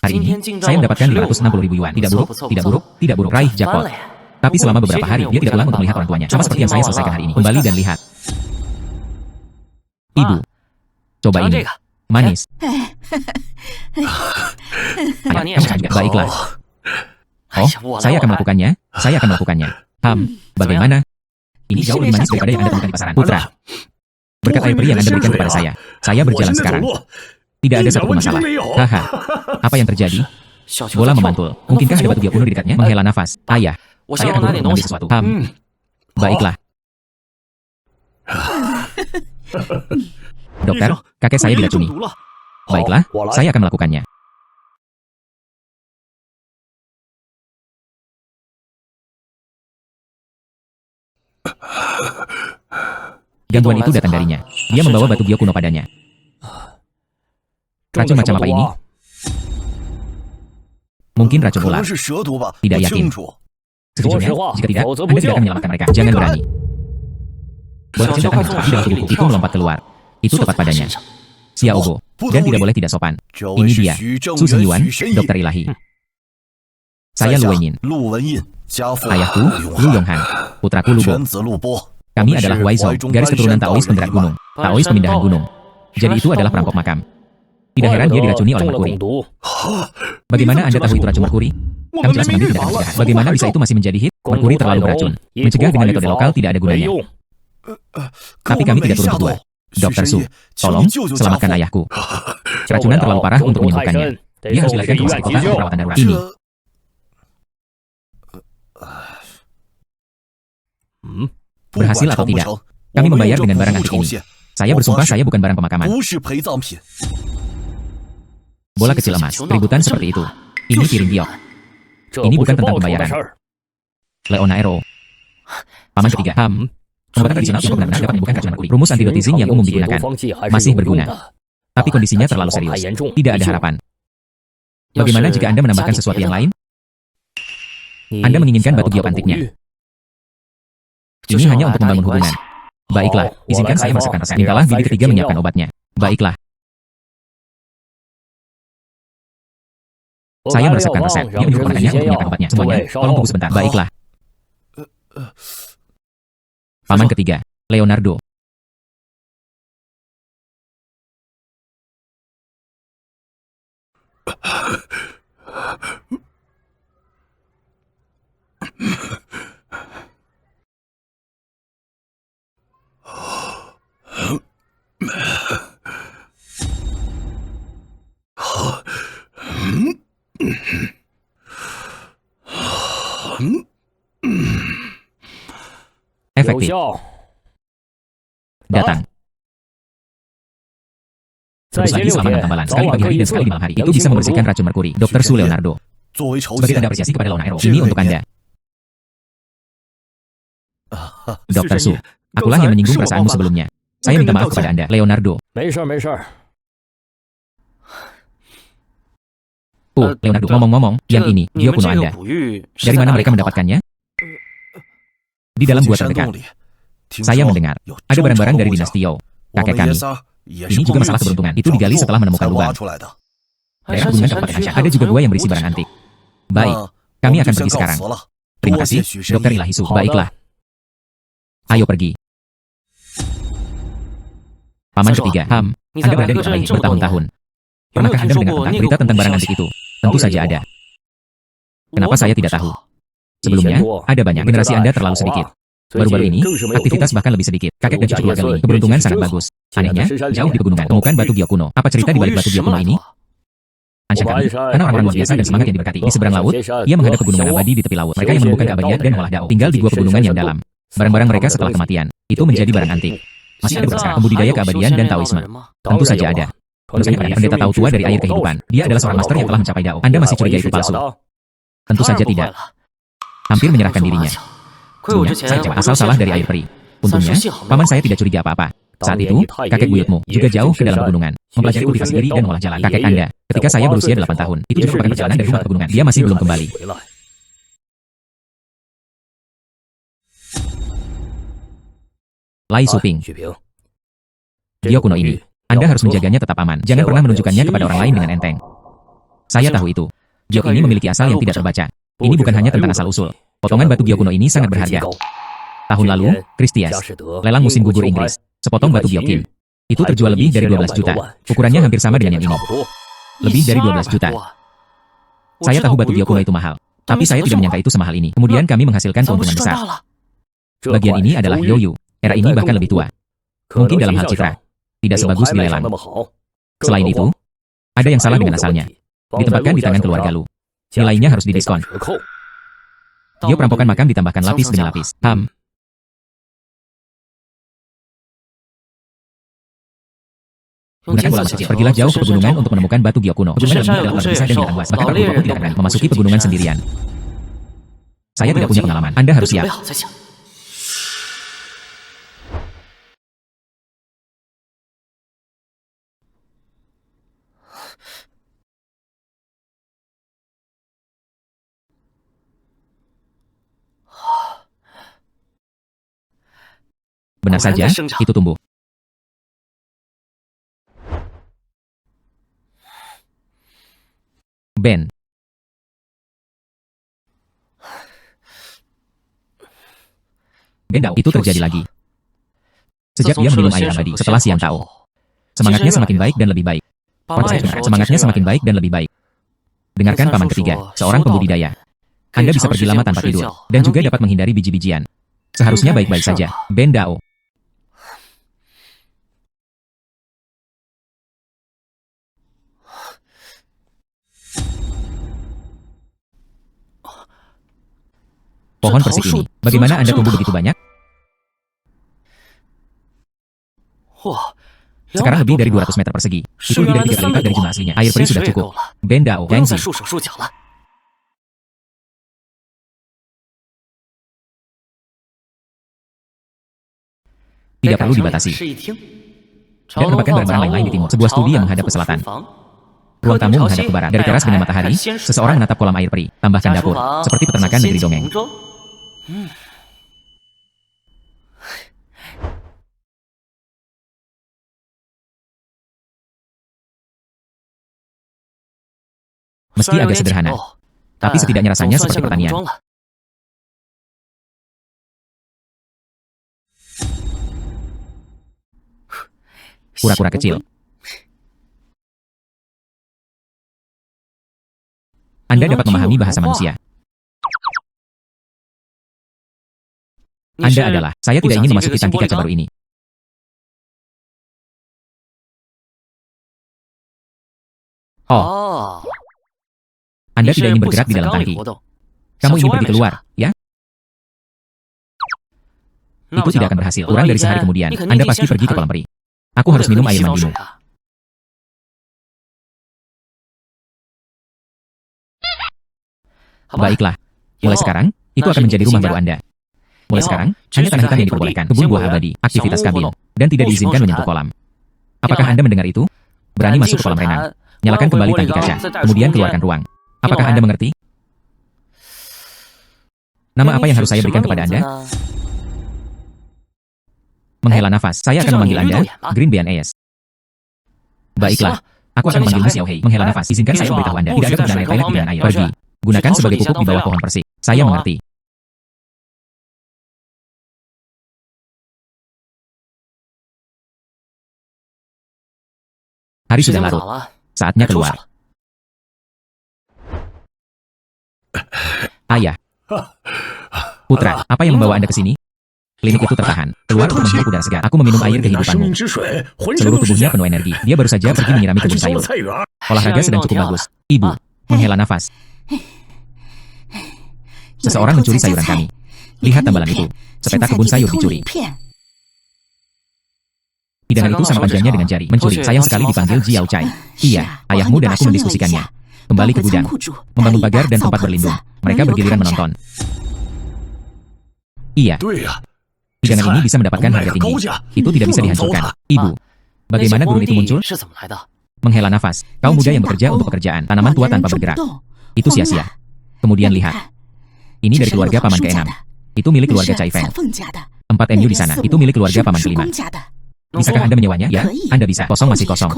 Hari ini, saya mendapatkan 560.000 yuan. Tidak buruk, tidak buruk, tidak buruk. Raih jackpot. Tapi selama beberapa hari, dia tidak pulang untuk melihat orang tuanya. Sama seperti yang saya selesaikan hari ini. Kembali dan lihat. Ibu, coba ini. Manis. Ayah, juga. Baiklah. Oh, saya akan melakukannya. Saya akan melakukannya. Bagaimana? Ini jauh lebih manis daripada yang Anda temukan di pasaran. Putra, berkat air peri yang Anda berikan kepada saya berjalan sekarang. Tidak ada satupun masalah. Haha. Apa yang terjadi? Bola memantul. Mungkinkah ada batu gio kuno di dekatnya? Menghela nafas. Ayah, saya akan mengambil sesuatu. Baiklah. Dokter, kakek saya diracuni. Baiklah, saya akan melakukannya. Gangguan itu datang darinya. Dia membawa batu gio kuno padanya. Racun macam apa ini? Mungkin racun ular. Tidak yakin. Sejujurnya, jika tidak, Anda tidak akan menyelamatkan mereka. Jangan berani. Bola kecil datang di dalam tubuhku. Itu melompat keluar. Itu tepat padanya. Xiaobo. Dan tidak boleh tidak sopan. Ini dia. Su Xingyuan, dokter ilahi. Saya Lu Wenyin. Ayahku, Lu Yonghan. Putraku Lu Bo. Kami adalah Huaizhou, garis keturunan Taois penderat gunung. Taois pemindahan gunung. Jadi itu adalah perampok makam. Tidak heran dia diracuni oleh merkuri. Bagaimana Anda tahu itu racun merkuri? Kami jelas mengambil tindakan pencegahan. Bagaimana bisa itu masih menjadi hit? Merkuri terlalu beracun. Mencegah dengan metode lokal tidak ada gunanya. Tapi kami tidak turun berdua. Dokter Su, tolong selamatkan ayahku. Keracunan terlalu parah untuk menyembuhkannya. Dia harus dilarikan ke rumah sakit kota untuk perawatan darurat. Ini. Berhasil atau tidak? Kami membayar dengan barang antik ini. Saya bersumpah saya bukan barang pemakaman. Bola kecil emas, keributan seperti itu. Ini piring giok. Ini bukan tentang pembayaran. Leonaero. Paman ketiga. Pengobatan tradisional untuk benar-benar dapat menyembuhkan keracunan merkuri. Rumus antibiotising yang umum digunakan. Masih berguna. Tapi kondisinya terlalu serius. Tidak ada harapan. Bagaimana jika Anda menambahkan sesuatu yang lain? Anda menginginkan batu giok antiknya. Ini hanya untuk membangun hubungan. Baiklah, izinkan saya merasakan resep. Mintalah bibi ketiga menyiapkan obatnya. Baiklah. Saya meresepkan resep. Dia menyuruh keponakannya untuk menyiapkan obatnya. Semuanya, tolong tunggu sebentar. Baiklah. Paman ketiga, Leonardo. Efektif. Datang. Rebus lagi selama 6 tambalan, sekali pagi hari dan sekali di malam hari. Itu bisa membersihkan racun merkuri. Dokter Su Leonardo. Sebagai tanda apresiasi kepada Leonaero, ini untuk Anda. Dokter Su, akulah yang menyinggung perasaanmu sebelumnya. Saya minta maaf kepada Anda, Leonardo. Leonardo, ngomong-ngomong, yang ini, gio kuno Anda. Dari mana mereka mendapatkannya? Di dalam gua terdekat, saya mendengar ada barang-barang dari dinasti You, kakek kami. Ini juga masalah keberuntungan. Itu digali setelah menemukan lubang. Daerah pegunungan Kabupaten Hansha ada juga gua yang berisi barang antik. Baik, kami akan pergi sekarang. Terima kasih, Dokter Ilahisu. Baiklah. Ayo pergi. Paman ketiga, Anda berada di kota ini bertahun-tahun. Pernahkah Anda mendengar tentang berita tentang barang antik itu? Tentu saja ada. Kenapa saya tidak tahu? Sebelumnya, ada banyak. Generasi Anda terlalu sedikit. Baru-baru ini, aktivitas bahkan lebih sedikit. Kakek dan cucu keluarga Li, keberuntungan sangat bagus. Anehnya, jauh di pegunungan, temukan batu Gyo kuno. Apa cerita di balik batu Gyo kuno ini? Ansha kami, karena orang-orang luar biasa dan semangat yang diberkati. Di seberang laut, ia menghadap pegunungan abadi di tepi laut. Mereka yang menemukan keabadian dan mengolah dao. Tinggal di gua pegunungan yang dalam. Barang-barang mereka setelah kematian, itu menjadi barang antik. Masih ada sekarang pembudidaya keabadian dan Taoisme. Tentu saja ada. Menurut saya, pendeta tahu tua dari air kehidupan. Dia adalah seorang master yang telah mencapai dao. Anda masih curiga itu palsu? Tentu saja tidak. Hampir menyerahkan dirinya. Sebelumnya, saya kecewa asal salah dari air peri. Untungnya, paman saya tidak curiga apa-apa. Saat itu, kakek buyutmu juga jauh ke dalam pegunungan, mempelajari kultivasi diri dan mengolah jalan. Kakek Anda, ketika saya berusia 8 tahun, itu justru merupakan perjalanan dari rumah ke pegunungan. Dia masih belum kembali. Lai Suping. Gyo kuno ini, Anda harus menjaganya tetap aman. Jangan pernah menunjukkannya kepada orang lain dengan enteng. Saya tahu itu. Gyo ini memiliki asal yang tidak terbaca. Ini bukan hanya tentang asal-usul. Potongan batu Gyo kuno ini sangat berharga. Tahun lalu, Christie's, lelang musim gugur Inggris, sepotong batu Gyo Kim. Itu terjual lebih dari 12 juta. Ukurannya hampir sama dengan yang ini. Lebih dari 12 juta. Saya tahu batu Gyo kuno itu mahal. Tapi saya tidak menyangka itu semahal ini. Kemudian kami menghasilkan keuntungan besar. Bagian ini adalah Yoyu. Era ini bahkan lebih tua. Mungkin dalam hal citra, tidak sebagus di lelang. Selain itu, ada yang salah dengan asalnya. Ditempatkan di tangan keluarga Lu. Nilainya harus didiskon. Gyo perampokan makam ditambahkan lapis demi lapis. Gunakan bola kecil. Pergilah jauh ke pegunungan untuk menemukan batu Gyo kuno. Pegunungan dalamnya adalah besar dan binatang buas. Bahkan para pun tidak akan memasuki pegunungan sendirian. Saya tidak punya pengalaman. Anda harus siap. Benar saja, itu tumbuh. Ben. Dao, itu terjadi lagi. Sejak dia meminum air abadi setelah Xian Tao. Semangatnya semakin baik dan lebih baik. Semangatnya semakin baik dan lebih baik. Dengarkan paman ketiga, seorang pembudidaya. Anda bisa pergi lama tanpa tidur, dan juga dapat menghindari biji-bijian. Seharusnya baik-baik saja, Ben Dao. Pohon persik ini, bagaimana Anda tumbuh begitu banyak? Sekarang lebih dari 200 meter persegi. Itu lebih dari 3 kali lipat dari jumlah aslinya. Air peri sudah cukup. Ben Dao, Gengsi. Tidak perlu dibatasi. Dan menempatkan barang-barang lain-lain di timur. Sebuah studi yang menghadap ke selatan. Ruang tamu menghadap ke barat. Dari teras dengan matahari, seseorang menatap kolam air peri. Tambahkan dapur, seperti peternakan negeri dongeng. Meski agak sederhana, tapi setidaknya rasanya seperti pertanian. Kura-kura kecil. Anda dapat memahami bahasa manusia. Anda adalah, saya tidak ingin memasuki tangki kaca baru ini. Oh. Anda tidak ingin bergerak di dalam tangki. Kamu ingin pergi keluar, ya? Itu tidak akan berhasil. Kurang dari sehari kemudian, Anda pasti pergi ke kolam peri. Aku harus minum air mandimu. Baiklah. Mulai sekarang, itu akan menjadi rumah baru Anda. Mulai sekarang, hanya tanah hitam yang diperbolehkan, kebun buah abadi, aktivitas kabin, dan tidak diizinkan menyentuh kolam. Apakah Anda mendengar itu? Berani masuk ke kolam renang. Nyalakan kembali tangki kaca, kemudian keluarkan ruang. Apakah Anda mengerti? Nama apa yang harus saya berikan kepada Anda? Menghela nafas. Saya akan memanggil Anda, Green Bean AS. Baiklah. Aku akan memanggilmu Xiao Hei. Menghela nafas. Izinkan saya memberitahu Anda. Tidak ada kebenaran air toilet di dalam air. Pergi. Gunakan sebagai pupuk di bawah pohon persik. Saya mengerti. Hari sudah larut. Saatnya keluar. Ayah. Putra, apa yang membawa Anda ke sini? Klinik itu tertahan. Keluar untuk menghirup udara segar. Aku meminum air kehidupanmu. Seluruh tubuhnya penuh energi. Dia baru saja pergi menyirami kebun sayur. Olahraga sedang cukup bagus. Ibu, menghela nafas. Seseorang mencuri sayuran kami. Lihat tambalan itu. Sepetak kebun sayur dicuri. Hidangan itu sama panjangnya dengan jari. Mencuri. Sayang sekali dipanggil Jiao Chai. Iya, ayahmu dan aku mendiskusikannya. Kembali ke gudang. Membangun pagar dan tempat berlindung. Mereka bergiliran menonton. Iya. Hidangan ini bisa mendapatkan harga tinggi. Itu tidak bisa dihancurkan. Ibu, bagaimana gurun itu muncul? Menghela nafas. Kau muda yang bekerja untuk pekerjaan. Tanaman tua tanpa bergerak. Itu sia-sia. Kemudian lihat. Ini dari keluarga paman ke-6. Itu milik keluarga Cai Feng. 4 MU di sana. Itu milik keluarga paman ke-5. Bisakah Anda menyewanya? Ya, Anda bisa. Kosong masih kosong.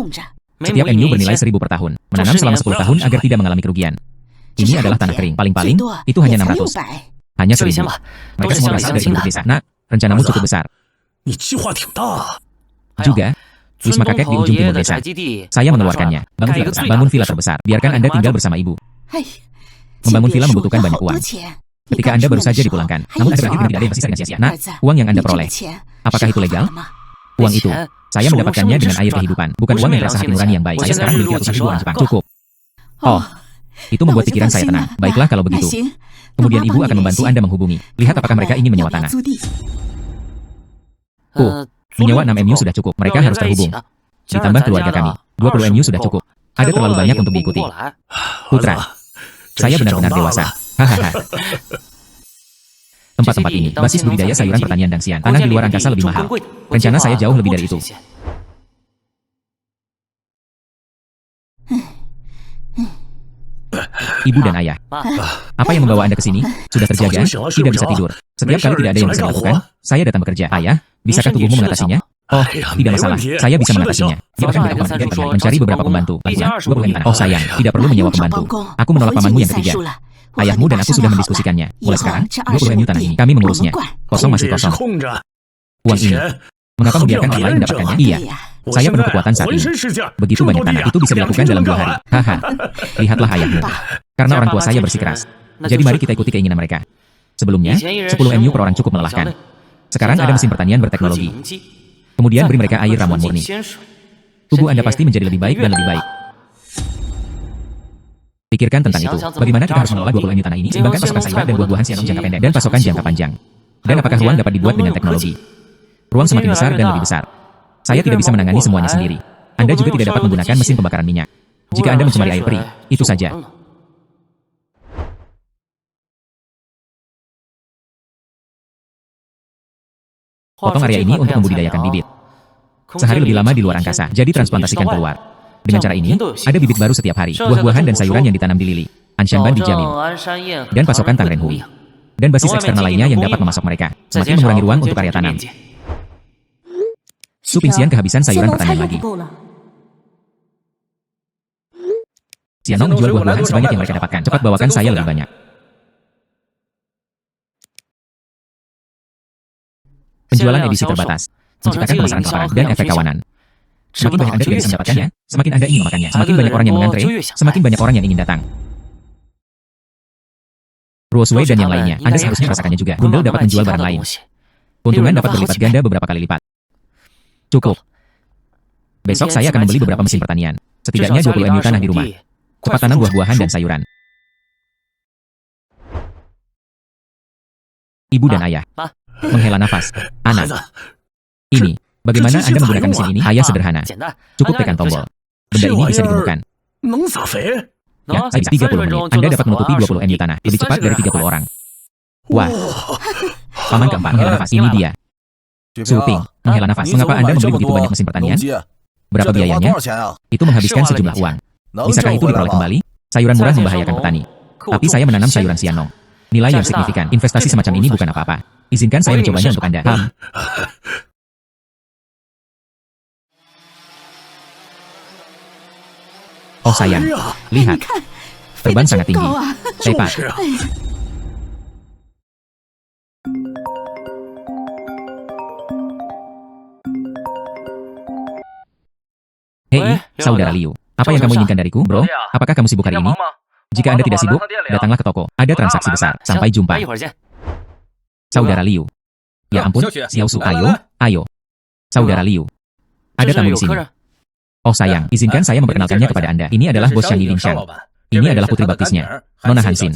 Setiap MU bernilai 1.000 per tahun. Menanam selama 10 tahun agar tidak mengalami kerugian. Ini adalah tanah kering. Paling-paling, itu hanya 600. Hanya 1.000. Mereka semua berasal dari penduduk desa. Nak, rencanamu cukup besar. Juga, wisma kakek di ujung timur desa. Saya mengeluarkannya. Bangun villa terbesar. Biarkan Anda tinggal bersama ibu. Membangun villa membutuhkan banyak uang. Ketika Anda baru saja dipulangkan, namun Anda berakhir tidak ada yang tersisa dengan sia-sia. Nak, uang yang Anda peroleh, apakah itu legal? Uang itu, saya mendapatkannya dengan air kehidupan. Bukan uang yang terasa hati nurani yang baik. Saya sekarang memiliki ratusan ribu orang Jepang. Cukup. Oh, itu membuat pikiran saya tenang. Baiklah kalau begitu. Kemudian ibu akan membantu Anda menghubungi. Lihat apakah mereka ingin menyewa tanah. Menyewa 6 MU sudah cukup. Mereka harus terhubung. Ditambah keluarga kami. 20 MU sudah cukup. Ada terlalu banyak untuk diikuti. Putra, saya benar-benar dewasa. Hahaha. Tempat-tempat ini, basis budidaya sayuran pertanian dan sian. Tanah di luar angkasa lebih mahal. Rencana saya jauh lebih dari itu. Ibu dan ayah. Apa yang membawa Anda ke sini? Sudah terjaga? Tidak bisa tidur. Setiap kali tidak ada yang bisa dilakukan, saya datang bekerja. Ayah, bisakah tubuhmu mengatasinya? Oh, tidak masalah. Saya bisa mengatasinya. Dia akan beritahu paman ketiga mencari beberapa pembantu. Oh sayang, tidak perlu menyewa pembantu. Aku menolak pamanmu yang ketiga. Ayahmu dan aku sudah mendiskusikannya. Mulai sekarang, 20 MU tanah ini, kami mengurusnya. Kosong masih kosong. Uang ini, mengapa membiarkan orang lain mendapatkannya? Iya. Saya penuh kekuatan saat ini. Begitu banyak tanah, itu bisa dilakukan dalam 2 hari. Haha. Lihatlah ayahmu. Karena orang tua saya bersikeras. Jadi mari kita ikuti keinginan mereka. Sebelumnya, 10 MU per orang cukup melelahkan. Sekarang ada mesin pertanian berteknologi. Kemudian beri mereka air ramuan murni. Tubuh Anda pasti menjadi lebih baik dan lebih baik. Pikirkan tentang itu. Bagaimana kita harus mengelola 20 MU tanah ini, seimbangkan pasokan sayuran dan buah-buahan sianong jangka pendek dan pasokan jangka panjang. Dan apakah ruang dapat dibuat dengan teknologi? Ruang semakin besar dan lebih besar. Saya tidak bisa menangani semuanya sendiri. Anda juga tidak dapat menggunakan mesin pembakaran minyak. Jika Anda mencemari air peri, itu saja. Potong area ini untuk membudidayakan bibit. Sehari lebih lama di luar angkasa, jadi transplantasikan keluar. Dengan cara ini, ada bibit baru setiap hari. Buah-buahan dan sayuran yang ditanam di lili. Anshanban dijamin. Dan pasokan Tangrenhui. Dan basis eksternal lainnya yang dapat memasok mereka. Semakin mengurangi ruang untuk area tanam. Su Pingxian kehabisan sayuran pertanian lagi. Xianong menjual buah-buahan sebanyak yang mereka dapatkan. Cepat bawakan saya lebih banyak. Penjualan edisi terbatas. Menciptakan pemasaran kelaparan dan efek kawanan. Semakin banyak Anda tidak bisa mendapatkannya, semakin Anda ingin memakannya. Semakin banyak orang yang mengantre, semakin banyak orang yang ingin datang. Ruosway dan yang lainnya, Anda seharusnya merasakannya juga. Bundel dapat menjual barang lain. Keuntungan dapat berlipat ganda beberapa kali lipat. Cukup. Besok saya akan membeli beberapa mesin pertanian. Setidaknya 20 MU tanah di rumah. Cepat tanam buah-buahan dan sayuran. Ibu dan ayah. Menghela nafas. Anak. Ini. Bagaimana Anda menggunakan mesin ini? Ayah sederhana. Cukup tekan tombol. Benda ini bisa digemukkan. Ya, saya bisa 30 menit. Anda dapat menutupi 20 MU tanah. Lebih cepat dari 30 orang. Wah. Paman keempat, menghela nafas. Ini dia. Su Ping, menghela nafas. Mengapa Anda membeli begitu banyak mesin pertanian? Berapa biayanya? Itu menghabiskan sejumlah uang. Bisakah itu diperoleh kembali? Sayuran murah membahayakan petani. Tapi saya menanam sayuran sianong. Nilai yang signifikan. Investasi semacam ini bukan apa-apa. Izinkan saya mencobanya untuk Anda. Oh sayang,
哎
lihat,
你看，飞
terbang
得真
sangat tinggi.
高啊！
Hebat.
是啊，
Hei,
Weh,
saudara
Leonardo.
Liu. Apa yang kamu inginkan dariku, bro? Apakah kamu sibuk hari ini? Jika Anda tidak sibuk, datanglah ke toko. Ada transaksi besar. Sampai
行，
jumpa.
一会儿见。
Saudara Liu. Ya ampun, Xiaosu, ayo, ayo. Saudara Liu.
这
Ada
是
tamu
有
di
客
sini.
人。
Oh sayang, izinkan saya memperkenalkannya kepada Anda. Ini adalah bos Xiang Yidingshan. Ini adalah putri baptisnya, Nona Hansin.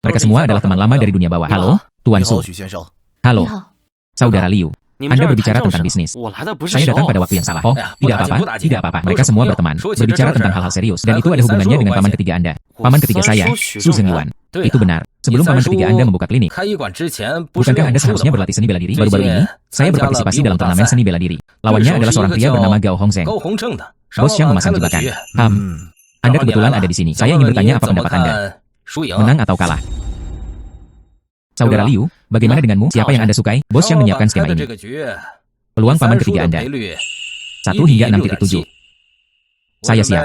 Mereka semua adalah teman lama dari dunia bawah. Halo, Tuan
你好，
Su.
许先生。
Halo,
你好，
saudara Liu.
你们这
Anda
儿
berbicara
谈正
tentang
事
bisnis.
我来的不是时
Saya datang
候
pada。waktu yang salah. Oh,
Ya,
tidak
budak
apa-apa,
budak
tidak apa-apa. Mereka
Budak
semua
budak.
berteman,
Suci
berbicara
cerdas.
tentang hal-hal serius, dan
Aku
itu ada
bisa
hubungannya
suruh
dengan paman
kuasa.
ketiga Anda. Paman ketiga saya, Su Zhengyuan.
对
Itu
啊，
benar. Sebelum paman ketiga Anda membuka klinik,
开医馆之前不是
bukankah
练
Anda
武术
seharusnya
的吗？
berlatih seni bela diri?
最
Baru-baru
近
ini, saya
参加了
berpartisipasi
比武
dalam
大
turnamen
赛
seni bela diri.
对
Lawannya
手
adalah
是一
seorang
个
pria
叫
bernama Gao Hongzheng.
高洪正的。
Bos yang
上网
memasang
开了个
jebakan.
局，
Anda
然后你来
kebetulan
了
ada di sini.
想
Saya
问
ingin
问
bertanya
你
apa
怎么
pendapat Anda.
看输赢？
Menang atau kalah? Saudara Liu, bagaimana denganmu? Siapa yang Anda sukai? Bos yang menyiapkan
开
skema
的这
ini.
个局，
Peluang paman
3输
ketiga
的
Anda.
赔率
1 hingga 6.7. Saya siap.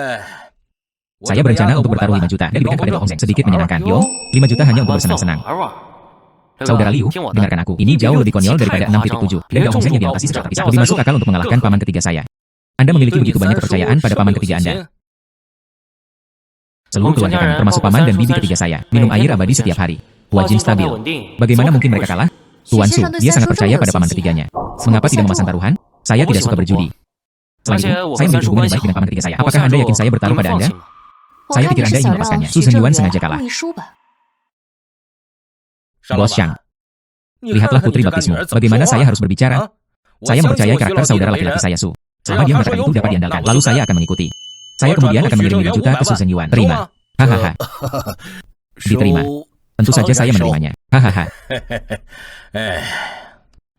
Saya berencana untuk bertaruh 5 juta dan diberikan kepada Gao Hongzheng. Sedikit menyenangkan. Yo, 5 juta hanya untuk
玩送
bersenang-senang.
玩玩。
Saudara Liu,
听我的。
dengarkan aku. Ini jauh lebih konyol daripada 6.7. Dan Gao Hongzheng yang diawasi secara terpisah. Lebih masuk akal untuk mengalahkan paman ketiga saya. Anda memiliki begitu banyak kepercayaan pada paman ketiga Anda. Seluruh keluarga kami, termasuk paman dan bibi ketiga saya, minum air abadi setiap hari. Wajib stabil. Bagaimana mungkin mereka kalah? Tuan Su, dia sangat percaya pada paman ketiganya. Mengapa tidak memasang taruhan? Saya tidak suka berjudi. Selain itu, saya memiliki hubungan yang baik dengan paman ketiga saya. Apakah Anda yakin saya bertaruh pada Anda?
我
Saya
看
pikir
你是
Anda ingin
想让
melepaskannya.
许
Su
正
Zhengyuan
远
sengaja kalah.
故意输吧？
Bos Xiang, lihatlah putri baptismu. Bagaimana saya harus berbicara? Saya mempercayai karakter saudara laki-laki saya Su. Selama dia mengatakan itu dapat diandalkan, lalu saya akan mengikuti. Saya kemudian akan mengirim 5 juta ke Su Zhengyuan. Terima. Hahaha. Diterima. Tentu saja saya menerimanya. Hahaha.
哎，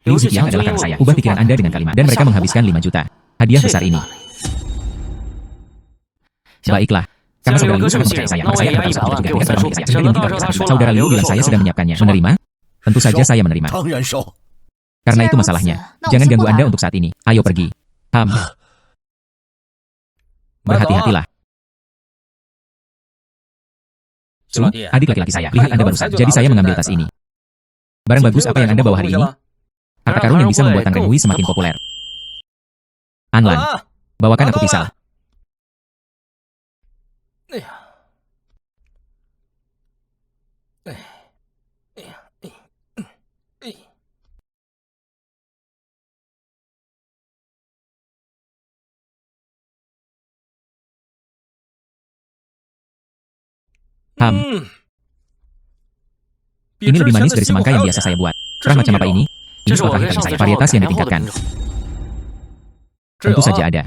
Liu Ziqiang adalah kakak saya. Ubah pikiran Anda dengan kalimat. Dan mereka menghabiskan 5 juta. Hadiah besar ini. Baiklah. Karena saudara Liu sangat percaya saya, maka saya akan bertaruh 1 juta juga dengan paman ketiga saya. Jadi mungkin kalau tidak, saudara Liu bilang saya sedang menyiapkannya. Menerima? Tentu saja saya menerima.
当然收。
Karena itu masalahnya. Jangan ganggu Anda untuk saat ini. Ayo pergi. Berhati-hatilah. Su, adik laki-laki saya. Lihat Anda barusan. Jadi saya mengambil tas ini. Barang bagus apa yang Anda bawa hari ini? Harta karun yang bisa membuat Tang Renhui semakin populer. Anlan, bawakan aku pisau. Ini lebih manis dari semangka yang biasa saya buat. Kerah macam apa ini? Ini buah terakhir kali saya. Varietas yang ditingkatkan. Tentu saja ada.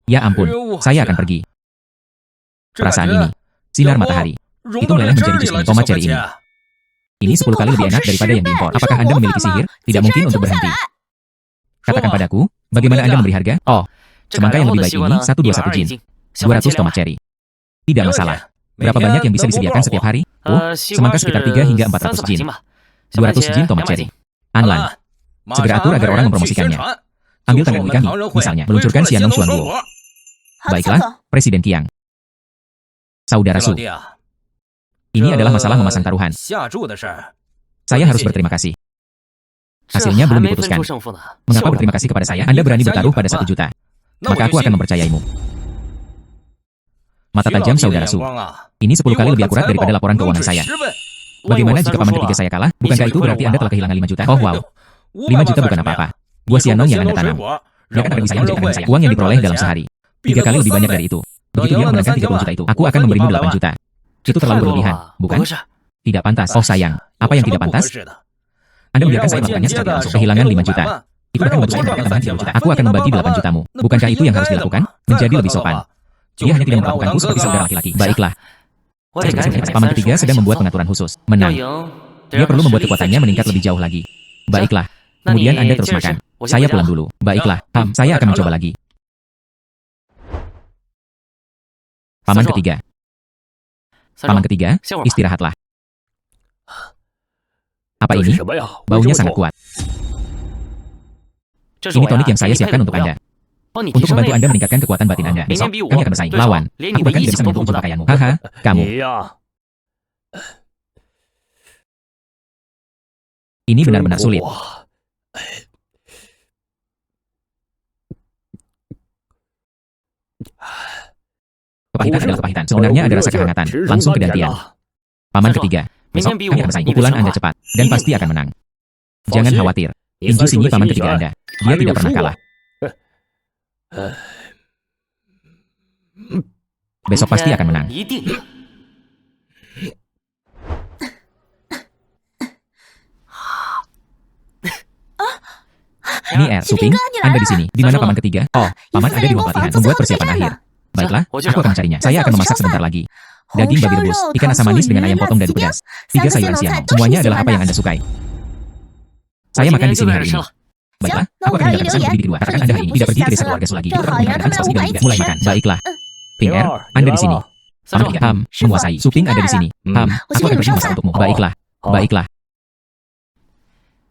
Ya ampun, saya akan pergi. Perasaan ini, sinar matahari, itu meleleh menjadi jus ini, tomat cherry ini. Ini 10 kali lebih enak daripada yang diimpor. Apakah Anda memiliki sihir? Tidak mungkin untuk berhenti. Katakan padaku, bagaimana Anda memberi harga? Oh, semangka yang lebih baik ini 121 jin. 200 tomat cherry. Tidak masalah. Berapa banyak yang bisa disediakan setiap hari? Oh, semangka sekitar 3 hingga 400 jin. 200 jin tomat cherry. Anlan, segera atur agar orang mempromosikannya. Ambil Tang Renhui kami, misalnya, meluncurkan Xianong Xuanguo. Baiklah, Presiden Qiang. Saudara Su, ini adalah masalah memasang taruhan. Saya harus berterima kasih. Hasilnya belum diputuskan. Mengapa berterima kasih kepada saya? Anda berani bertaruh pada 1 juta. Maka aku akan mempercayaimu. Mata tajam saudara Su. Ini 10 kali lebih akurat daripada laporan keuangan saya. Bagaimana jika paman ketiga saya kalah? Bukankah itu berarti Anda telah kehilangan 5 juta? Oh wow. 5 juta bukan apa-apa. Buah Xianong yang Anda tanam. Dia akan ada di saya menjadi tangan saya. Uang yang diperoleh dalam sehari 3 kali lebih banyak dari itu. Begitu dia memenangkan 30 juta itu, aku akan memberimu 8 juta. Itu terlalu berlebihan, bukan? Tidak pantas. Oh sayang, apa yang tidak pantas? Anda membiarkan saya melakukannya secara tidak langsung. Kehilangan 5 juta. Itu akan membuat saya mendapatkan tambahan 3 juta. Aku akan membagi 8 jutamu. Bukankah itu yang harus dilakukan? Menjadi lebih sopan. Dia hanya tidak memperlakukanku seperti saudara laki-laki. Baiklah. Paman ketiga sedang membuat pengaturan khusus. Menang. Dia perlu membuat kekuatannya meningkat lebih jauh lagi. Baiklah. Kemudian Anda terus makan. Saya pulang dulu. Baiklah. Saya akan mencoba lagi. Paman ketiga. Paman ketiga, istirahatlah. Apa
这是
ini?
什么呀？
Baunya sangat kuat.
这是
Ini
我呀
tonik yang saya siapkan untuk Anda.
帮你提
Untuk
升
membantu
内
Anda
力。
meningkatkan kekuatan batin Anda.
明
Besok,
天比我
kami akan bersaing.
对手
Lawan.
连
Aku
你的
bahkan
一
tidak
想
bisa
都
menyentuh
做不
ujung
到。
pakaianmu. Haha, kamu.
你呀，
Ini benar-benar sulit.
哇
Kepahitan adalah kepahitan. Sebenarnya ada rasa kehangatan. Langsung ke gantian. Paman ketiga. Besok, kami akan bersaing. Pukulan Anda cepat. Dan pasti akan menang. Jangan khawatir. Tinju singi paman ketiga Anda. Dia tidak pernah kalah. Besok pasti akan menang.
一定。
Ini Air, Suping, Anda di sini. Di mana paman ketiga? Oh, paman ada di ruang pelatihan. Membuat persiapan akhir. Baiklah, aku akan mencarinya. Saya akan memasak sebentar lagi. Daging bagi rebus, ikan asam manis dengan ayam potong dadu pedas. 3 sayuran siam. Semuanya adalah apa yang Anda sukai. Saya makan di sini hari ini. Baiklah, aku akan meninggalkan pesan untuk bibi kedua. Katakan Anda hari ini tidak pergi ke desa keluarga lagi. Itu terkait dengan pasti dan juga mulai makan. Baiklah. Ping Air, Anda di sini. Paman ketiga, menguasai. Suping ada di sini. Aku akan pergi memasak untukmu. Baiklah. Baiklah.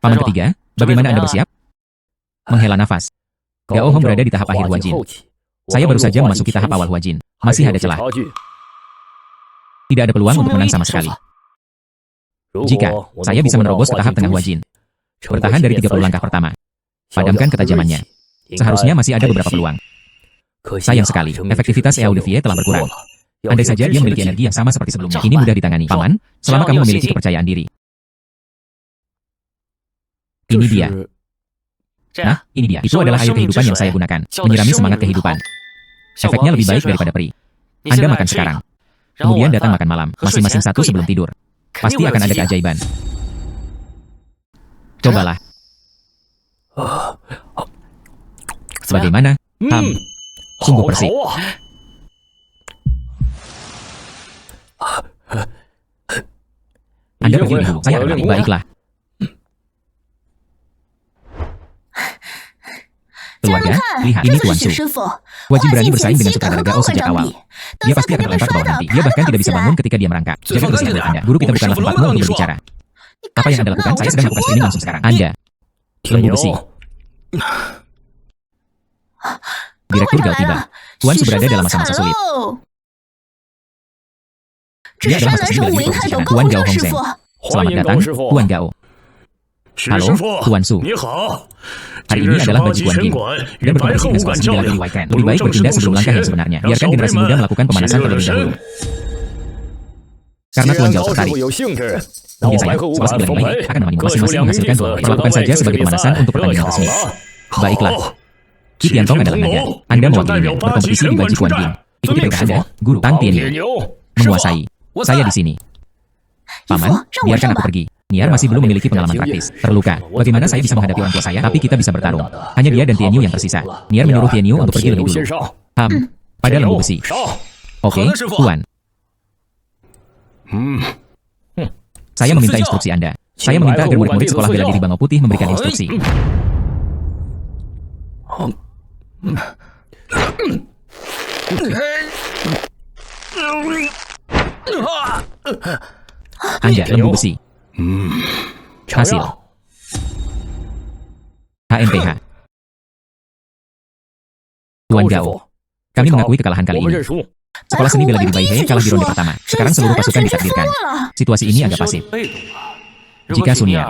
Paman ketiga, bagaimana Anda bersiap? Menghela nafas. Gao Hong berada di tahap akhir Huajin. Saya baru saja memasuki tahap awal Huajin. Masih ada celah. Tidak ada peluang untuk menang sama sekali. Jika saya bisa menerobos ke tahap tengah Huajin, bertahan dari 30 langkah pertama, padamkan ketajamannya. Seharusnya masih ada beberapa peluang. Sayang sekali, efektivitas Eaudevier telah berkurang. Andai saja dia memiliki energi yang sama seperti sebelumnya, ini mudah ditangani. Paman, selama kamu memiliki kepercayaan diri. Ini dia. Nah, ini dia. Itu adalah air kehidupan yang saya gunakan. Menyirami semangat kehidupan. Efeknya lebih baik daripada peri. Anda makan sekarang. Kemudian datang makan malam. Masing-masing satu sebelum tidur. Pasti akan ada keajaiban. Cobalah. Bagaimana? Sungguh persik. Anda pergi lebih dulu. Saya akan balik. Baiklah. Keluarga, lihat ini Tuan Su. Wajib berani bersaing dengan sutradara Gao sejak awal. Dia pasti akan terlempar ke bawah nanti. Dia bahkan tidak bisa bangun ketika dia merangkak. Jaga kebersihan Anda. Guru kita bukanlah tempatmu untuk berbicara. Apa yang Anda lakukan? Saya sedang melakukan screening langsung sekarang. Anda, lembu besi. Direktur Gao tiba. Tuan Su berada dalam masa-masa sulit. Dia adalah masa sulit bagi profesional. Tuan Gao Hong Zeng. Selamat datang, Tuan Gao. Halo, Tuan Su. Hari ini adalah bagi Tuan Kim dan berkompetisi dengan sekelas 9 kali Wai Ken. Lebih baik bertindak sebelum langkah yang sebenarnya. Biarkan generasi muda melakukan pemanasan terlebih dahulu. Karena Tuan Gao tertarik. Mungkin saya, sekelas 9 kali akan menemani masing-masing menghasilkan 2. Perlakukan saja sebagai pemanasan untuk pertandingan resmi. Baiklah. Qi Tiantong adalah naga. Anda mewakilinya berkompetisi di baju Tuan Kim. Ikuti perintah Anda, Guru Tang Tianyu. Menguasai. Saya di sini. Paman, biarkan aku pergi. Niar masih belum memiliki pengalaman praktis. Terluka. Bagaimana saya bisa menghadapi orang tua saya? Tapi kita bisa bertarung. Hanya dia dan Tianyu yang tersisa. Niar menyuruh Tianyu untuk pergi lebih dulu. Pada lembu besi. Oke, Tuan. Saya meminta instruksi Anda. Saya meminta agar murid-murid sekolah bela diri Bangau Putih memberikan instruksi. Anda, lembu besi. Hasil HMPH. Tuan Gao, kami mengakui kekalahan kali ini. Sekolah seni bela diri Baihe kalah di ronde pertama. Sekarang seluruh pasukan ditakdirkan. Situasi ini agak pasif. Jika Sunia,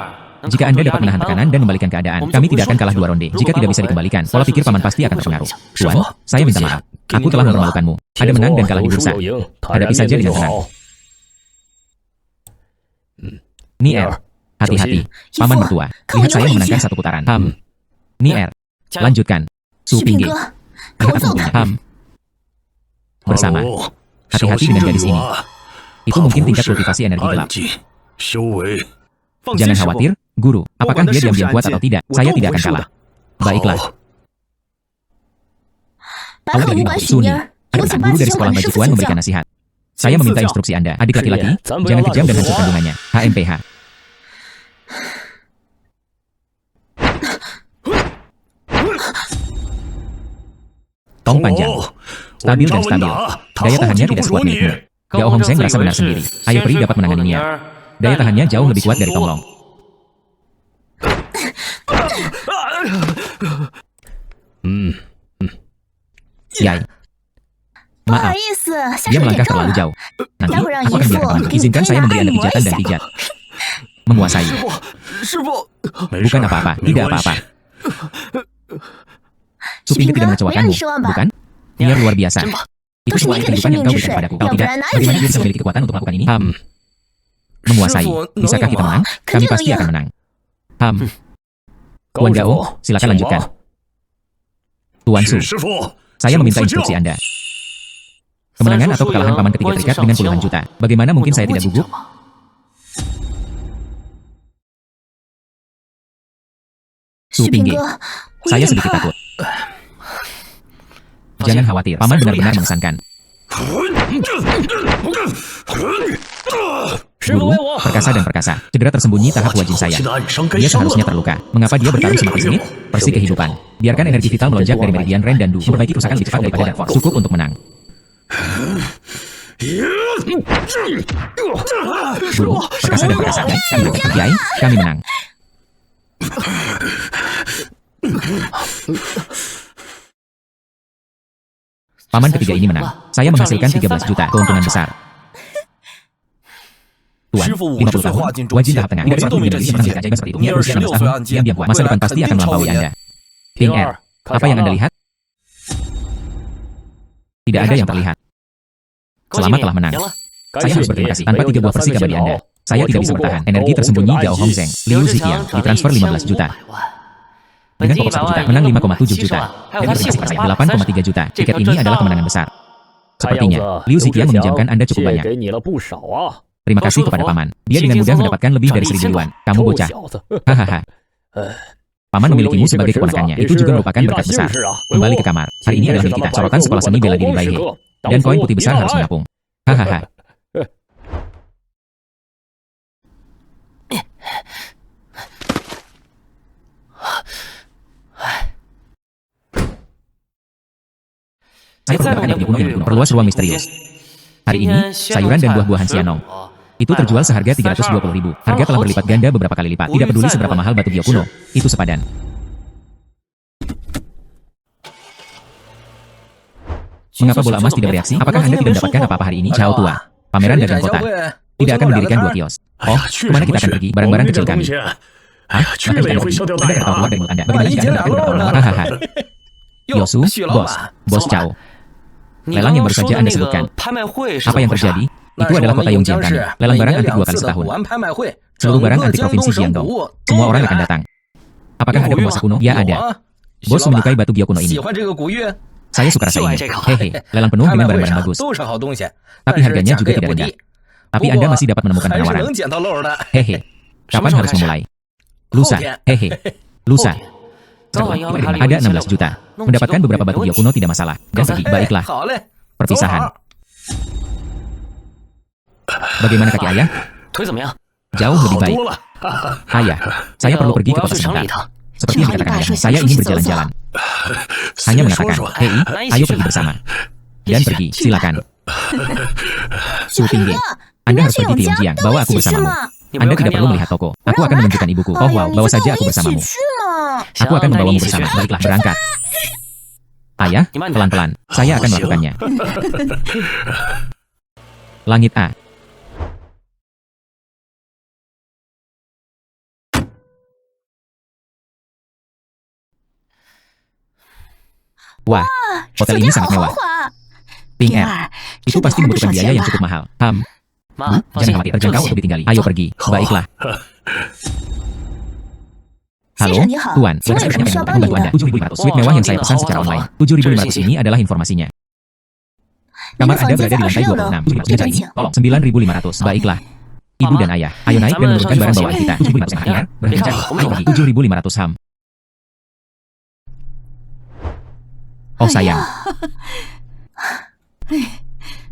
jika Anda dapat menahan tekanan dan membalikan keadaan, kami tidak akan kalah 2 ronde. Jika tidak bisa dikembalikan, pola pikir paman pasti akan terpengaruh. Tuan, saya minta maaf. Aku telah mempermalukanmu. Ada menang dan kalah di bursa. Hadapi saja dengan tenang. Nier, hati-hati. Paman mertua, lihat saya memenangkan 1 putaran. Nier, lanjutkan. Su Pingge, lihat aku punya. Bersama. Hati-hati dengan gadis ini. Itu mungkin tingkat kultivasi energi gelap. Jangan khawatir, Guru. Apakah dia diam-diam kuat atau tidak, saya tidak akan kalah. Baiklah. Awak lagi mampu. Suni, ada Guru dari sekolah baju Tuan memberikan nasihat. Saya meminta instruksi Anda. Adik laki-laki, jangan kejam dan hancur kandungannya. HMPH. Tong panjang. Stabil dan stabil. Daya tahannya tidak sekuat milikmu. Gao Hong Zeng merasa benar sendiri. Air peri dapat menangani Niar. Daya tahannya jauh lebih kuat dari Tonglong. Yai.
不好
Maaf,
意思，下
dia
手有
melangkah
点重
terlalu
了。
jauh. Nanti,
待会儿让
aku
姨
akan
父
biarkan temanku.
给
Izinkan
你
saya
拿
memberi
按
Anda
摩一
pijatan dan
下。
pijat. Menguasai.
没事
Bukan apa-apa,
没
tidak
关系
apa-apa. Supinggi tidak mengecewakanmu, bukan? Nier luar biasa. Itu semua kehidupan yang kau berikan padaku. Kalau tidak, bagaimana dia bisa memiliki kekuatan untuk melakukan ini? Menguasai. Bisakah kita menang? Kami pasti akan menang. Tuan Gao, silakan lanjutkan. Tuan Su,
师傅，
saya meminta instruksi Anda. Kemenangan atau kekalahan paman ketiga terikat dengan puluhan juta. Bagaimana mungkin saya tidak gugup? Su
士平
Pinggi,
哥，我有
saya
点
sedikit
怕。
takut. Jangan khawatir, paman benar-benar mengesankan.
师傅
Guru,
为我，
perkasa dan perkasa. Cedera tersembunyi tahap wajin
好
saya.
奇的暗伤该
Dia
伤了
seharusnya。terluka. Mengapa dia bertarung semakin sengit? Persi kehidupan. Biarkan energi vital melonjak dari meridian Ren dan Du. Memperbaiki kerusakan lebih cepat daripada Dark Force. Cukup untuk menang. Guru, perkasa dan perkasa. Yai, kami menang. Paman ketiga ini menang. Saya menghasilkan 13 juta keuntungan besar. Tuan, 50 tahun, wajin tahap tengah. Tidak seperti menjadi seorang milik ajaib seperti itu. Ia berusia 16 tahun, diam-diam kuat. Masa depan pasti akan melampaui Anda. Ping Er, apa yang Anda lihat? Tidak ada yang terlihat. Selamat telah menang. Saya harus berterima kasih. Tanpa 3 buah persi abadi Anda, saya tidak bisa bertahan. Energi tersembunyi Gao Hongzheng, Liu Ziqiang, ditransfer 15 juta. Dengan pokok 1 juta, menang 5,7 juta. Dan terima kasih saya, 8,3 juta. Tiket ini adalah kemenangan besar. Sepertinya, Liu Ziqiang meminjamkan Anda cukup banyak. Terima kasih kepada Paman. Dia dengan mudah mendapatkan lebih dari 1.000 yuan. Kamu bocah. Hahaha. Paman memilikimu sebagai keponakannya. Itu juga merupakan berkat besar. Kembali ke kamar. Hari ini adalah milik kita. Sorotan sekolah seni bela diri Baihe. Dan koin putih besar harus mengapung. Hahaha. Saya perlu mendapatkan kuno yang kuno. Perluas ruang misterius. Hari ini, sayuran dan buah-buahan Xianom itu terjual seharga 320.000. Harga telah berlipat ganda beberapa kali lipat. Tidak peduli seberapa mahal batu bio kuno, itu sepadan. Mengapa bola emas tidak bereaksi? Apakah Anda tidak mendapatkan apa-apa hari ini? Jauh tua. Pameran dagang kota. Tidak akan mendirikan 2 kios. Oh, kemana kita akan pergi? Barang-barang kecil kami. Hah? Maka jika Anda pergi, Anda akan tahu keluar dari mulut Anda. Bagaimana jika Anda mendapatkan beberapa orang? Hahaha. Yosu, Bos Cao. Lelang yang baru saja Anda sebutkan. Apa yang terjadi? Itu adalah kota Yongjiang kami. Lelang barang antik 2 kali setahun. Seluruh barang antik provinsi Jiangdong. Semua orang akan datang. Apakah ada penguasa kuno? Ya ada. Bos menyukai batu bio kuno ini. Saya suka rasa ini. Hehe, lelang penuh dengan barang-barang bagus. Tapi harganya juga tidak rendah. Tapi Anda masih dapat menemukan penawaran. Hehe, kapan harus memulai? Lusa, hehe, lusa. Ada 16 juta. Mendapatkan beberapa batu bio kuno tidak masalah. Dan pergi, baiklah. Perpisahan. Bagaimana kaki ayah? Jauh lebih baik. Ayah, saya perlu pergi ke kota sebentar. Seperti yang dikatakan ayah, saya ingin berjalan-jalan. Hanya mengatakan, hei, ayo pergi bersama. Dan pergi, silakan. Su Pinggi, Anda harus pergi ke Yongjiang. Bawa aku bersamamu. Anda tidak perlu melihat toko. Aku akan menunjukkan ibuku. Oh wow, bawa saja aku bersamamu. Aku akan membawamu bersama. Baiklah, berangkat. Ayah, pelan-pelan. Saya akan melakukannya. Langit A. Wah, hotel ini sangat mewah. Ping Er, itu pasti membutuhkan biaya yang cukup mahal. Bu, jangan khawatir, terjangkau untuk ditinggali. Ayo pergi. Baiklah. Halo, Tuan. Saya sepertinya akan membantu Anda. 7.500 suite mewah yang saya pesan secara online. 7.500 ini adalah informasinya. Kamar Anda berada di lantai 26. Meja ini, tolong. 9.500. Baiklah. Ibu dan ayah, ayo naik dan menurunkan barang bawaan kita. 7.500 yang berhenti. Ayo pergi. 7.500 ham. Oh sayang.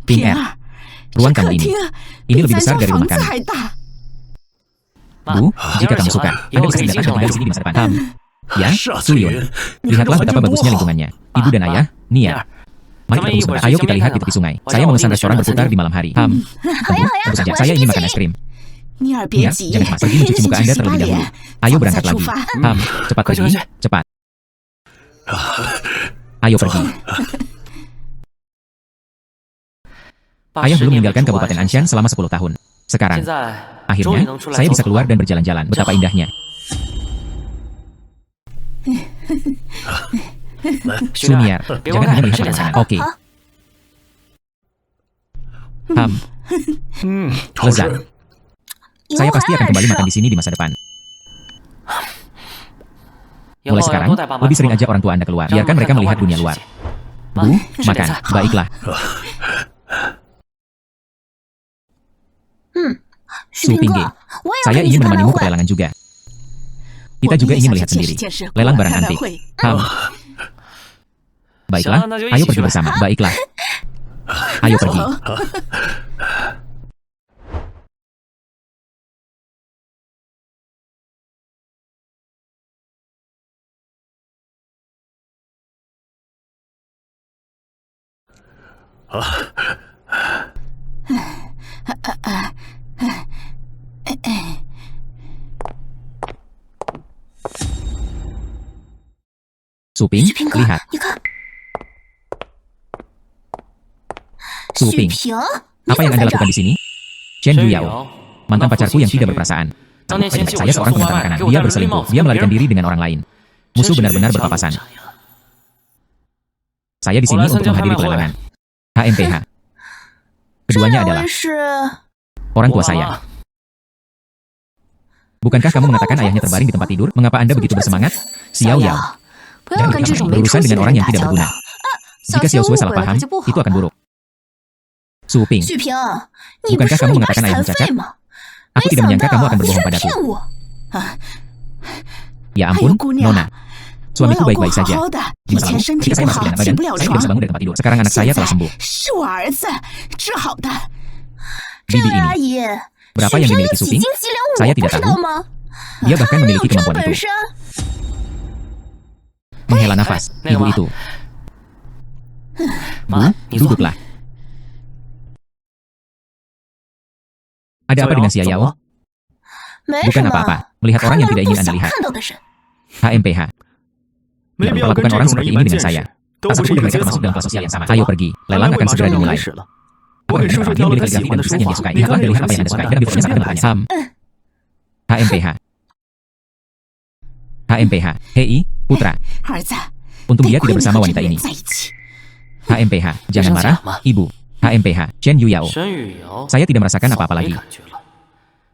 Ping Er, ruang tamu ini lebih besar dari rumah kami. Bu, jika kamu suka, Anda bisa datang dan tinggal di sini di masa depan. Ya, Suyun. Lihatlah betapa bagusnya lingkungannya. Ibu dan ayah, Nia. Mari kita tunggu sebentar. Ayo kita lihat di tepi sungai. Saya memesan restoran berputar di malam hari. Tentu saja. Saya ingin makan es krim.
尼尔别
Nias,
急，
jangan cemas. Pergi mencuci muka Anda
先去洗
terlebih
把
dahulu.
脸，
Ayo
咱们
berangkat
再出
lagi.
发。
Cepat
Kau
pergi.
jangan.
Cepat. Ayo pergi. Ayah belum meninggalkan Kabupaten Anshan selama 10 tahun. Sekarang,
现在
akhirnya,
终于能出来
saya
走
bisa
走
keluar
了
dan berjalan-jalan. Betapa indahnya.
兄弟
Suniar,
别光
jangan hanya
看，
melihat
吃点
makanan.
菜。
Oke. Lezat.
以
Saya
后
pasti
还
akan
爱
kembali
吃
makan di sini di masa depan.
以后
Mulai
要
sekarang,
多带爸妈
lebih
出
sering
来
ajak orang tua Anda keluar.
让他
Biarkan
们
mereka
看到外
melihat
面的
dunia
世
luar.
界。
Bu,
吃点
makan.
菜。
Baiklah.
许
Su
平哥
Pinggir,，
我也
saya
要跟你
ingin
去看
menemanimu
大
ke
会。
pelelangan juga.
我
Kita
们
juga
也
ingin
想
melihat
去见识
sendiri.
见识
Lelang
国
barang
看大
antik.
会。
Baiklah,
Siapa nak
ayo
isi
pergi
juga?
bersama. Baiklah. Ayo pergi. Suping,
许平哥
lihat.，
你看，
Suping,
许平，
apa yang Anda lakukan di sini? Chen
申玉
Yuyao,
瑶，
mantan pacarku yang tidak
那父亲
berperasaan.
当年嫌弃我
Saya
去
seorang
送外
pengantar
卖，
makanan.
给我
Dia
戴了个绿帽
berselingkuh.
子，
Dia
跟别
melarikan
人
diri dengan orang lain.
真
Musuh
是
benar-benar
冤家路
berpapasan.
窄呀。
Saya di sini
Oleh
untuk
saja
menghadiri
Hamilton.
pelelangan. HMPH.
这
Keduanya
两
adalah
位是
orang tua
我
saya.
妈
Bukankah kamu mengatakan ayahnya terbaring di tempat tidur? Mengapa Anda begitu bersemangat?
小
Xiao
瑶
Yao.，
不要跟这种没出
berurusan
息的
dengan orang
人
yang
打
tidak
交
berguna.
道。
Jika
小
Xiao
心
Sui
误
salah
会了，
paham,
可就不好
itu akan
了。
buruk. Suping,
许平，你不
bukankah
是说
kamu
你爸
mengatakan
是
ayahmu
残
cacat?
废吗？
Aku
没
tidak
想
menyangka kamu
到
akan
你居
berbohong
然
padaku.
骗我！啊，
Ya
哎
ampun,
呦，姑娘，
Nona.
我
Suamiku
老公
baik-baik
好
saja.
好的，
Di
以
masa
前
lalu,
身体
ketika
不
saya masuk
好，
di dalam
进
badan,
不了
saya tidak
床
bisa。 bangun dari tempat tidur. Sekarang anak
现
saya
在
telah sembuh.
是我儿子治好的。
Bibi
这阿
ini,
姨，
berapa
许
yang
平
dimiliki
你几
Suping?
斤几两，
Saya
我不
tidak
知
tahu.
道吗？
Dia bahkan
有
memiliki
这
kemampuan
本
itu.
事，
Menghela nafas,
Nek,
ibu
Ma.
itu.
妈，你
Bu,
坐。
duduklah. Ada apa dengan Xia
怎么
Yao?
了？
没什
Bukan
么，
apa-apa. Melihat
看
orang
到
yang
了
tidak
不
ingin Anda
想
lihat.
看到的人。
HMPH.
没
Tidak
必要跟
memperlakukan
这
orang
种人
seperti
一
ini
般
dengan
见
saya.
识，都
Tak
不是
seperti
一个
mereka
阶
termasuk
层
dalam
的。
kelas sosial yang sama.
好
Ayo
吧
pergi.
安
Lelang
慰
akan
马
segera
上要
dimulai.
开始了，我
Apa
给叔叔
benar
挑了
ini
他
kaligrafi
喜欢
dan
的书
tulisan yang
法，
disukai?
你
Lihatlah
看
dan
有
lihat
什
apa
么
yang
喜
Anda
欢
sukai
的
dan？ bifotonya sangat
直接
menampaknya.
拍。
HMPH. Hei, putra.
儿子，
Untung
得
dia
亏
tidak
你
bersama
和这
wanita
个人
ini.
在一起。
HMPH. Jangan marah, ibu. HMPH. Chen Yuyao.
申玉瑶，
Saya tidak merasakan apa-apa
没
lagi.
感觉了。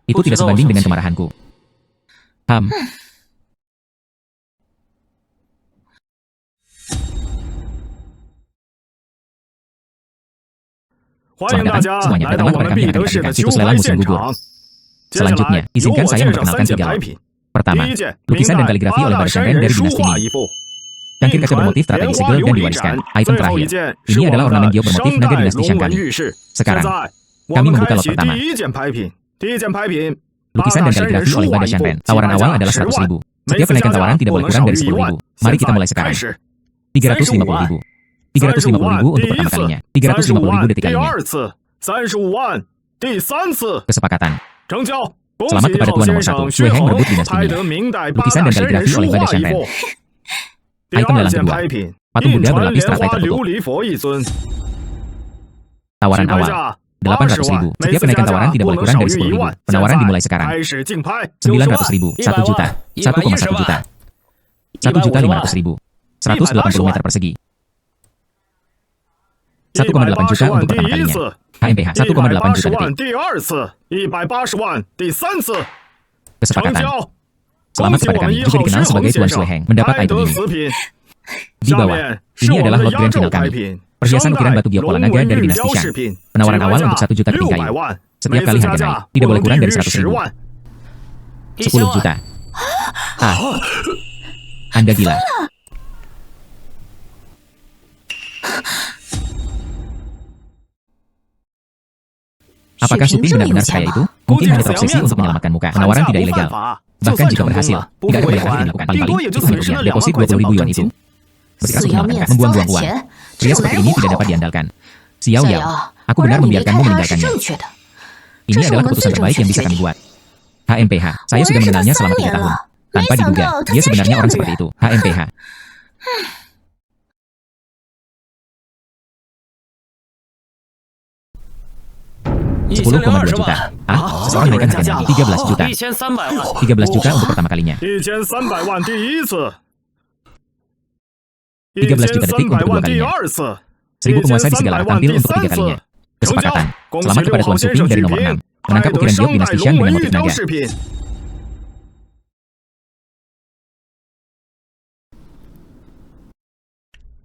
Itu tidak
Aku
sebanding
tidak
dengan
usah
kemarahanku.
欢迎大家
Semuanya
来到
datanglah
我
kepada
们
kami
必
yang
得
akan
市的
dijadikan
球
situs
拍
lelang musim
现
gugur.
场。接下
Selanjutnya,
来由
izinkan
我
saya
介绍
memperkenalkan
3件
tiga
牌
lot.
品。
Pertama,
第一件，
lukisan
明
dan
代
kaligrafi
八
oleh
大
Bada
山
Shanren
人
dari
书
dinasti
画
Ming.
一副。
Cangkir kaca
一
bermotif
传
teratai
莲
disegel
花
dan
琉璃
diwariskan.
盏，
Item
最后一
terakhir.
件
Ini
是我
adalah
们
ornamen
的
giok bermotif
商
naga
代
dinasti
龙
Shang
纹
Kali.
玉饰。现
Sekarang,
在我
kami
们
membuka
开
lot
启
pertama.
第一件牌品。第一件牌品，
Lukisan
八
dan
大山人
kaligrafi
书
oleh
画
Bada
一副，
Shanren.
起
Tawaran
拍
awal
价
adalah
10
100.000.
万。每
Setiap
次加
kenaikan
价
tawaran tidak
不
boleh
能
kurang
少
dari
于1 万。
10.000. Mari kita
比
mulai
赛开
sekarang.
始。
350.000. 350.000 untuk
第一
pertama
次
kalinya.
，35
350.000
万
detik
第
kalinya.
二次，35万第三次，
Kesepakatan.
成交。恭
Selamat
喜
kepada
郝
tuan
先
nomor
生
1,
薛
Sui Heng
恒
merebut dinastinya.
拍得明代八
Lukisan
大
dan
山人
kaligrafi
书
oleh Bada
画一
Shanren.
副。第
Item
二
lelang
件
kedua.
拍品，
Patung
印
Buddha
传
berlapis
莲
teratai
花琉
tertutup.
璃佛一尊，起
Tawaran
拍
awal.
价
800.000.
80万，每
Setiap
次加
kenaikan
价
tawaran
不
tidak boleh
能
kurang
少
dari
于1
10.000.
万。现
Penawaran
在
dimulai sekarang.
开始竞拍，
900.000. 1 juta. 1,1 juta. 1.500.000. 180 meter persegi. 1,8 juta
万
untuk
第
pertama
一
kalinya.
次，
HMPH 1,8 juta
180 万
detik.
第二次，180万第三次，成
Kesepakatan.
交。
Selamat
恭喜
kepada
我们
kami,
1
juga
号
dikenal
薛恒
sebagai
先
Tuan
生
Sui Heng, mendapat
拍
item
得
ini.
此品。
Di
下
bawah,
面是
ini
我们
adalah
的
lot
压
grand
轴
final
拍
kami.
品，
Perhiasan
商
ukiran
代
batu giok
龙
pola
纹
naga dari
玉
dinasti
雕
Shang.
饰品，
Penawaran
起拍
awal
价
untuk 1 juta keping
600
kayu.
万，
Setiap
每次
kali
加
harga
价
naik,
不
tidak boleh
能
kurang
低
dari
于
100.000.
10万。
10 juta. Ah, Anda gila. Apakah Suping benar-benar sekaya itu? Mungkin hanya terobsesi untuk menyelamatkan muka. Penawaran tidak ilegal. Bahkan jika berhasil, tidak ada banyak lagi dilakukan. Paling-paling, itu hanya kerugian. Deposit 20.000 yuan itu. Berkeras
死
untuk
要
menyelamatkan,
面子，糟
membuang-buang
蹋
uang.
钱，这
Pria
种男
seperti
人
ini
不
tidak
好
dapat。diandalkan. Xiao
小
Yao,
瑶，
aku
我
benar
让你离
membiarkanmu
开他是
meninggalkannya.
正确的，
Ini
这是我
adalah
们
keputusan
最正
terbaik
确
yang
的
bisa
决
kami
定。
buat. HMPH. Saya sudah mengenalnya selama 3 tahun. Tanpa diduga, dia sebenarnya orang seperti itu. HMPH. $10,2 juta. Seseorang menaikkan harganya lagi. 13 juta.
1300万，
13 juta untuk pertama kalinya.
1300万第一次，
13 juta detik untuk kedua
1300万第
kalinya.
二次，
1000 penguasa di segala arah tampil untuk 3 kalinya. Kesepakatan. Selamat kepada Tuan Suping dari nomor 6. Menangkap ukiran giok dinasti Xian dengan motif naga.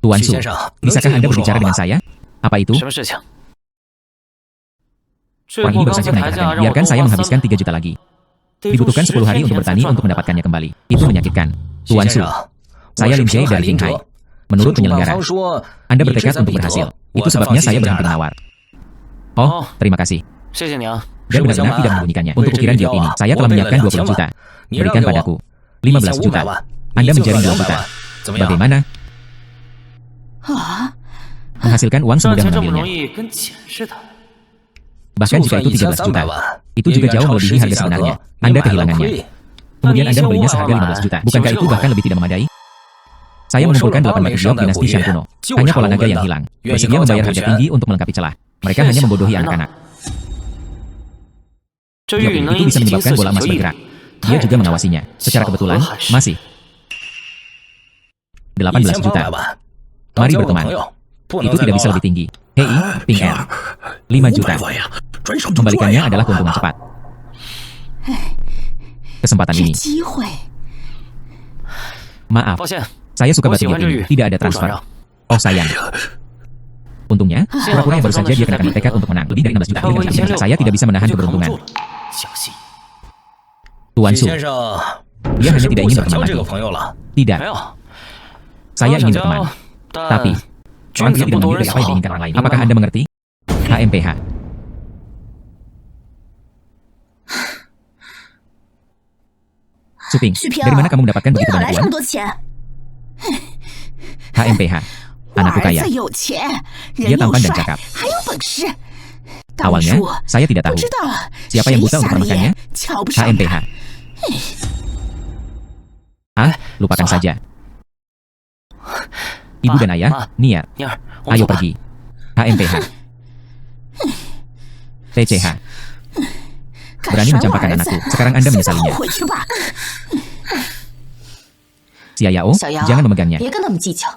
Tuan Su, bisakah Anda berbicara dengan saya? Apa itu?
什么事情？最
Orang
后
ini
刚
baru
才
saja
抬
menaikkan
价
harganya.
让我
Biarkan
多
saya
花
menghabiskan
3
3 juta lagi. Dibutuhkan 10 hari untuk bertani untuk mendapatkannya kembali. Itu menyakitkan. Tuan Su, saya Lin Jie dari Linghai. Menurut penyelenggara, Anda bertekad untuk berhasil. Itu sebabnya saya berhenti menawar. Oh, terima kasih.
谢谢你啊。
Dan benar-benar tidak menyembunyikannya. Untuk ukiran giok ini, saya telah menyiapkan 20 juta. Berikan padaku 15 juta. Anda menjaring 2 juta. Bagaimana? Menghasilkan uang
赚
semudah
钱这么容
mengambilnya.
易，跟捡似的。
Bahkan jika itu 13 juta, itu juga jauh melebihi harga sebenarnya. Anda kehilangannya. Kemudian Anda membelinya seharga 15 juta. Bukankah itu bahkan lebih tidak memadai? Saya mengumpulkan 8 batu giok dinasti Xian kuno. Hanya pola naga yang hilang. Bersedia membayar harga tinggi untuk melengkapi celah. Mereka hanya membodohi anak-anak.
这
Giok
玉能
itu
一
bisa
击金
menyebabkan
色
bola
星
emas
球翼，
bergerak. Dia juga mengawasinya. Secara kebetulan, masih 18 juta. Mari berteman. Itu tidak bisa lebih tinggi. Hei, Ping Er. 5 juta. Kembalikannya adalah keuntungan cepat. Kesempatan
是
ini.
机会。
Maaf,
抱歉，
saya suka
我
batu
喜欢
giok
这
ini.
玉，
Tidak ada
不爽
transfer.
让。
Oh sayang. Untungnya, pura-pura yang baru saja dia kenakan bertekad untuk menang. Lebih dari 16 juta. Saya tidak bisa menahan
就扛不
keberuntungan.
住了。小心，
Tuan
许
Su,
先生，
dia hanya tidak
不
ingin
想
berteman
交这
lagi.
个朋友了。
Tidak,
没有。
saya
想
ingin
交
berteman.
但
Tapi, orang
君
dia
子
tidak
不夺
mengerti
人
apa yang
好
diinginkan orang lain. Apakah Anda mengerti? HMPH. Suping,
许平，
dari mana kamu mendapatkan
你
begitu
哪
banyak
来这
uang?
么多钱？
HMPH.
我
Anakku
儿
kaya.
子有钱，
Dia
人又
tampan dan
帅
cakap.，
还有本事。当
Awalnya,
初
saya tidak
不
tahu
知道
siapa
谁
yang buta untuk
瞎了
menemukannya.
眼，瞧不上
HMPH.
他。
Lupakan
Salah.
saja. Ibu dan ayah,
Ma.
niat.
妮儿，我
Ayo
走吧。
pergi. HMPH. TCH.
敢
Berani
伤我
mencampakkan
儿子
anakku. Sekarang Anda
现在
menyesalinya.
后悔去吧。
Xia Yao,
小瑶，
jangan memegangnya.
别跟他们计较。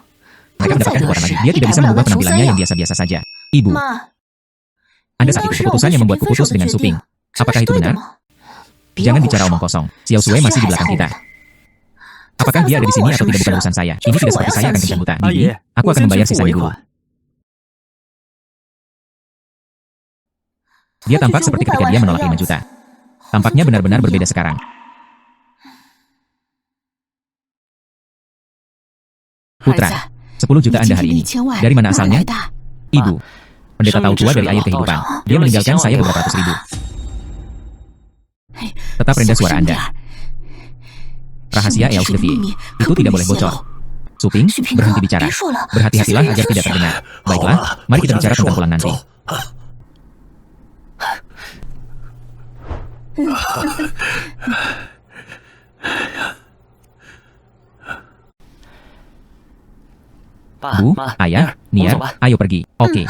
Mereka mendapatkan kekuatan lagi. Dia tidak bisa mengubah penampilannya yang biasa-biasa saja. Ibu,
妈，
Anda saat itu keputusan yang membuatku putus dengan Suping. Apakah itu benar? Jangan bicara omong kosong. Xiao Sui masih di belakang kita. Apakah dia ada di sini atau tidak bukan urusan saya. Ini tidak seperti saya akan kencang buta. Bibi, aku akan membayar sisanya dulu. Dia tampak seperti ketika dia menolak 5 juta. Tampaknya benar-benar berbeda sekarang. Putra, 10 juta Anda hari ini. Dari mana asalnya? Ibu, pendeta tahu tua dari air kehidupan. Dia meninggalkan saya beberapa ratus ribu. Tetap rendah suara Anda. Rahasia Eos Devie itu tidak boleh bocor. Suping, berhenti bicara. Berhati-hatilah agar tidak terdengar. Baiklah, mari kita bicara tentang pulang nanti. Bu, ayah, Nia, ayo pergi. Oke.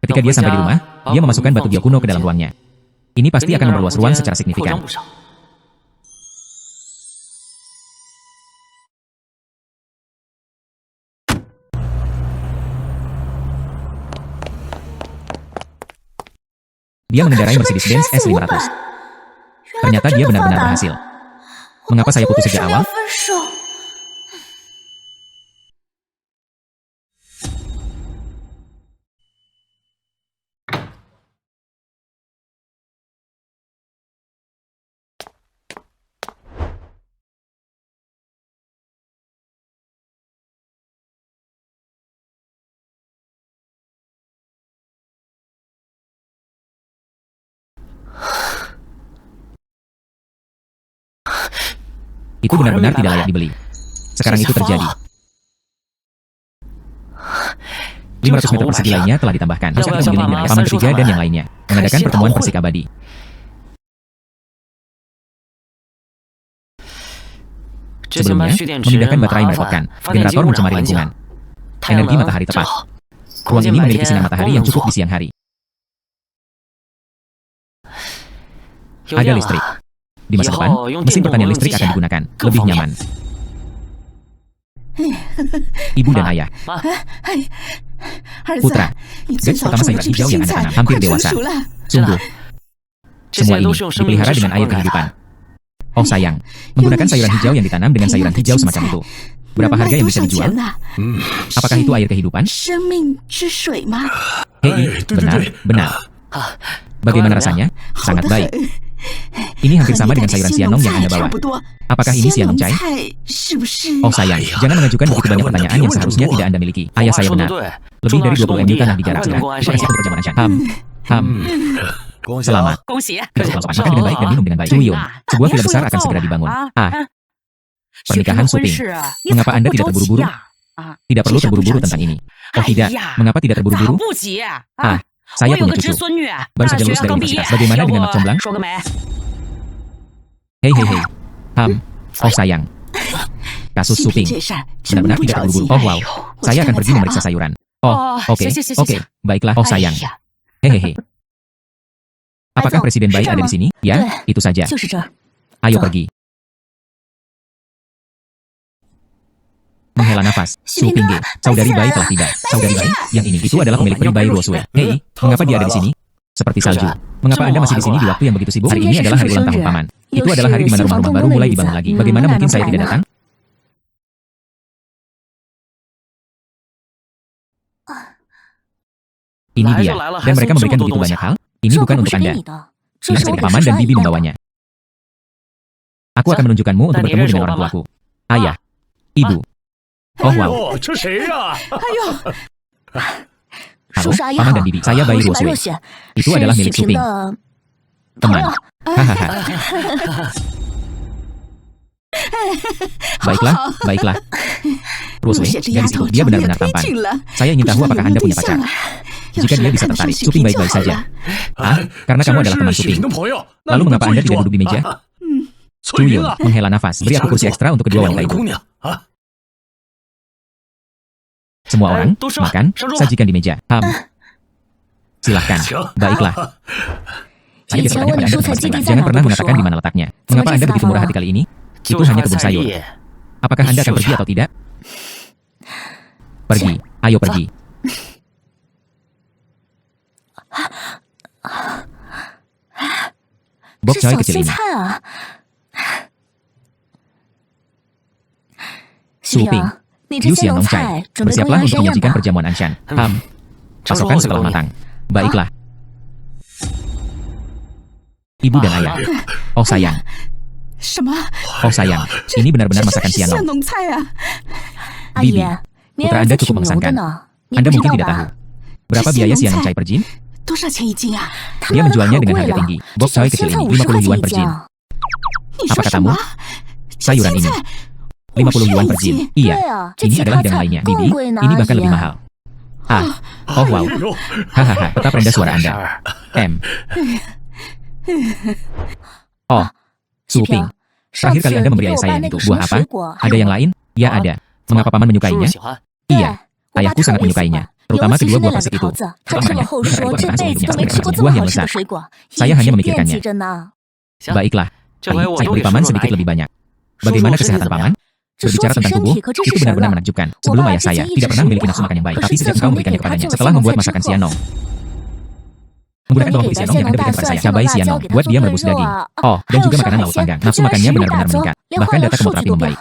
Ketika dia sampai di rumah, dia memasukkan batu giok kuno ke dalam ruangnya. Ini pasti akan memperluas ruang secara signifikan. Dia mengendarai Mercedes-Benz S500. Ternyata dia benar-benar berhasil. Mengapa saya putus sejak awal? Itu benar-benar tidak layak dibeli. Sekarang itu terjadi. 500 meter persegi lainnya telah ditambahkan. Harus kita menggiling dengan paman ketiga dan yang lainnya. Mengadakan pertemuan persik abadi. Sebelumnya, memindahkan baterai merepotkan. Generator mencemari lingkungan. Energi matahari tepat. Ruang ini memiliki sinar matahari yang cukup di siang hari. Ada listrik. Di masa depan, mesin pertanian listrik akan digunakan. Lebih nyaman. Ibu dan ayah. Putra, garis pertama sayuran hijau yang Anda tanam hampir dewasa. Sungguh. Semua ini dipelihara dengan air kehidupan. Oh sayang, menggunakan sayuran hijau yang ditanam dengan sayuran hijau semacam itu. Berapa harga yang bisa dijual? Apakah itu air kehidupan? Hei, benar. Bagaimana rasanya? Sangat baik. Ini hampir sama dengan sayuran sianong yang Anda bawa. Apakah ini sianong cai? Oh sayang, jangan mengajukan begitu banyak pertanyaan yang seharusnya tidak Anda miliki. Ayah saya benar. Lebih dari 20 MU tanah digarap. Terima kasih untuk perjamuan Anshan. Selamat. Makan dengan baik dan minum dengan baik. Cuyun, sebuah villa besar akan segera dibangun. Pernikahan Suping. Mengapa Anda tidak terburu-buru? Tidak perlu terburu-buru tentang ini. Oh tidak, mengapa tidak terburu-buru? Saya punya cucu. Baru saja lulus dari universitas. Bagaimana dengan Mak Comblang? Hei. Oh sayang. Kasus Suping. Benar-benar tidak terburu-buru. Oh wow. Saya akan pergi memeriksa sayuran. Oh, oke. Baiklah. Oh sayang. Hehehe. Apakah Presiden Bai ada di sini? Ya, itu saja. Ayo pergi. Menghela nafas. Su Pingge, saudari Bai telah tiba. Saudari Bai, yang ini itu adalah pemilik peri Bai Ruosue. Hei, mengapa dia ada di sini? Seperti salju. Mengapa Anda masih di sini di waktu yang begitu sibuk? Hari ini adalah hari ulang tahun paman. Itu adalah hari di mana rumah-rumah baru mulai dibangun lagi. Bagaimana mungkin saya tidak datang? Ini dia, dan mereka memberikan begitu banyak hal. Ini bukan untuk Anda. Ini saya paman dan bibi membawanya. Aku akan menunjukkanmu untuk bertemu dengan orang tuaku. Ayah, ibu. Oh wow. Halo, paman dan bibi. Saya Bai Ruosue. Itu adalah milik Suping. Teman. Hahaha. Baiklah. Ruosue, gadis itu, dia benar-benar tampan. Saya ingin tahu apakah Anda punya pacar. Jika dia bisa tertarik, Suping baik-baik saja. Karena kamu adalah teman Suping. Lalu mengapa Anda tidak duduk di meja? Cuyun, menghela nafas. Beri aku kursi ekstra untuk kedua wanita itu. Semua orang, makan, sajikan di meja. Silahkan. Baiklah. Saya bisa tanya pada Anda tentang sayuran. Jangan pernah mengatakan di mana letaknya. Mengapa Anda begitu murah hati kali ini? Itu hanya kebun sayur. Apakah Anda akan pergi atau tidak? Pergi. Ayo pergi. Bok choy kecil ini. Suping, Liu Xianong Cai, bersiaplah untuk menyajikan perjamuan Anshan. Pasokan setelah matang. Baiklah. Ibu dan ayah. Oh sayang. Ini benar-benar masakan Xianong. Bibi, putra Anda cukup mengesankan. Anda mungkin tidak tahu. Berapa biaya Xianong Cai per jin? Dia menjualnya dengan harga tinggi. Bok choy kecil ini 50 yuan per jin. Apa katamu? Sayuran ini 50 yuan per jin. Iya, ini adalah hidangan lainnya. Bibi, ini bahkan lebih mahal. Oh wow. Hahaha, tetap rendah suara Anda. Oh, Suping. Terakhir kali Anda memberi ayah saya itu buah apa? Ada yang lain? Ya ada. Mengapa paman menyukainya? Iya, ayahku sangat menyukainya. Terutama kedua buah persik itu. Setelah makannya, aku akan tahan sebelumnya. Buah yang lezat. Saya hanya memikirkannya. Baiklah, saya beri paman sedikit lebih banyak. Bagaimana kesehatan paman? Berbicara tentang tubuh, itu benar-benar menakjubkan. Sebelum ayah saya tidak pernah memiliki nafsu makan yang baik, tapi sejak engkau memberikannya kepadanya setelah membuat masakan Xianong. Menggunakan bawang putih Xianong yang Anda berikan kepada saya, cabai Xianong, buat dia merebus daging. Oh, dan juga makanan laut panggang. Nafsu makannya benar-benar meningkat. Bahkan data kemoterapi membaik.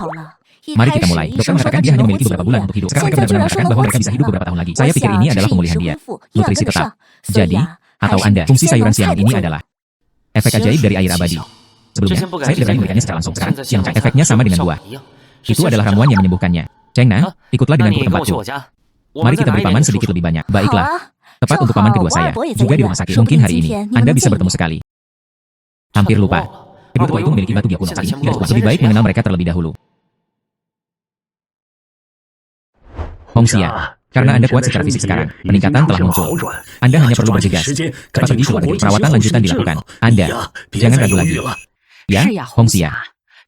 Mari kita mulai. Dokter mengatakan dia hanya memiliki beberapa bulan untuk hidup. Sekarang mereka benar-benar mengatakan bahwa mereka bisa hidup beberapa tahun lagi. Saya pikir ini adalah pemulihan dia. Nutrisi tetap. Jadi, atau Anda, fungsi sayuran Xianong ini adalah efek ajaib dari air abadi. Sebelumnya, saya tidak berani memberikannya secara langsung. Sekarang, Xianong efeknya sama dengan buah. Itu adalah ramuan yang menyembuhkannya. Chengna, ikutlah denganku ke tempatku. Mari kita beri paman sedikit lebih banyak. Baiklah. Tepat untuk paman kedua saya, juga di rumah sakit. Mungkin hari ini, Anda bisa bertemu sekali. Hampir lupa. Kedua tua itu memiliki batu dia kuno. Saat ini, tidak cukup. Lebih baik mengenal mereka terlebih dahulu. Hongxia, Karena Anda kuat secara fisik sekarang, peningkatan telah muncul. Anda hanya perlu bergegas. Cepat pergi ke luar negeri, perawatan lanjutan dilakukan. Anda, jangan ragu lagi. Ya, Hongxia.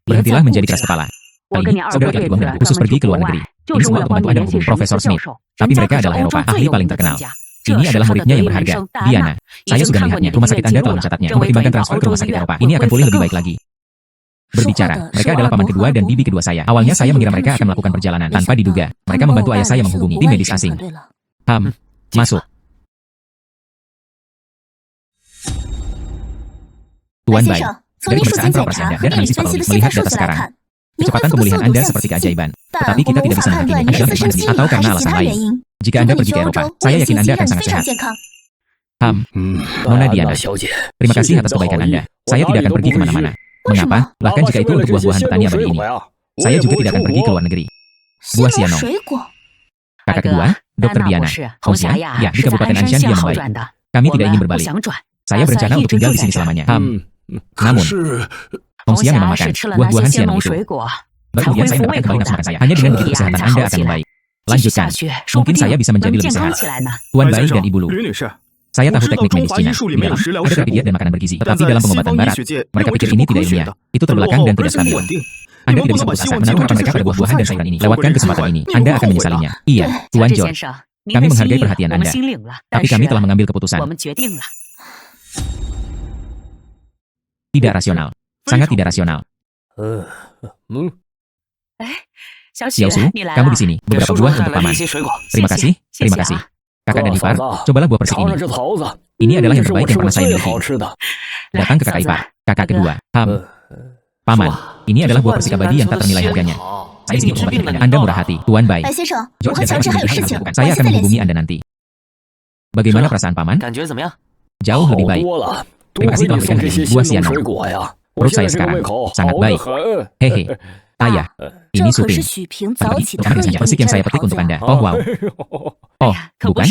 Berhentilah menjadi keras kepala. Kali ini, saudara laki-laki Guang dengan khusus pergi ke luar negeri. Ini semua untuk membantu Anda menghubungi Profesor Smith. Tapi mereka adalah Eropa, ahli paling terkenal. Ini adalah muridnya yang berharga, Diana. Saya sudah melihatnya, rumah sakit Anda telah mencatatnya. Mempertimbangkan transfer ke rumah sakit Eropa. Ini akan pulih lebih baik lagi. Berbicara, mereka adalah paman kedua dan bibi kedua saya. Awalnya saya mengira mereka akan melakukan perjalanan. Tanpa diduga, mereka membantu ayah saya menghubungi tim medis asing. Masuk. Tuan Bai, dari pemeriksaan properti Anda dan analisis patologis melihat data sekarang. Kecepatan pemulihan Anda seperti keajaiban. Tetapi kita tidak bisa menghakimi Anda atau karena alasan lain. Jika Anda pergi ke Eropa, saya yakin Anda akan sangat sehat. Nona Diana, terima kasih atas kebaikan Anda. Saya tidak akan pergi kemana-mana. Mengapa? Bahkan jika itu untuk buah-buahan petani abadi ini. Saya juga tidak akan pergi ke luar negeri. Buah Xianong. Kakak kedua, Dr. Diana. Hongxia, ya, di Kabupaten Anshan dia membaik. Kami tidak ingin berbalik. Saya berencana untuk tinggal di sini selamanya. Namun, Hongxia memang makan buah-buahan Xianong itu. Baru kemudian saya mendapatkan kembali nafsu makan saya. Hanya dengan begitu kesehatan Anda akan membaik. Lanjutkan. Mungkin saya bisa menjadi lebih sehat. Tuan Bai dan Ibu Lu. Saya tahu teknik medis Cina. Di dalam, ada terapi diet dan makanan bergizi. Tetapi dalam pengobatan barat, mereka pikir ini tidak ilmiah. Itu terbelakang dan tidak stabil. Anda tidak bisa putus asa menaruh harapan mereka pada buah-buahan dan sayuran ini. Lewatkan kesempatan ini. Anda akan menyesalinya. Iya, Tuan George. Kami menghargai perhatian Anda. Tapi kami telah mengambil keputusan. Tidak rasional. Sangat tidak rasional. Xiaosu, kamu di sini. Beberapa buah untuk paman. Terima kasih, terima kasih. Kakak dan ipar, cobalah buah persik ini. Ini adalah yang terbaik yang pernah saya miliki. Datang ke kakak ipar. Kakak kedua, paman, ini adalah buah persik abadi yang tak ternilai harganya. Saya ingin mengobati Anda murah hati, Tuan Bai. George dan saya masih memiliki hal yang lakukan. Saya akan menghubungi Anda nanti. Bagaimana perasaan paman? Jauh lebih baik. Terima kasih telah memberikan hadiah buah Xianong. Perut saya sekarang sangat baik. Hehe. Ayah, ini Suping. Pagi, untuk anak saja persik yang saya petik untuk Anda. Oh wow. Oh, bukan?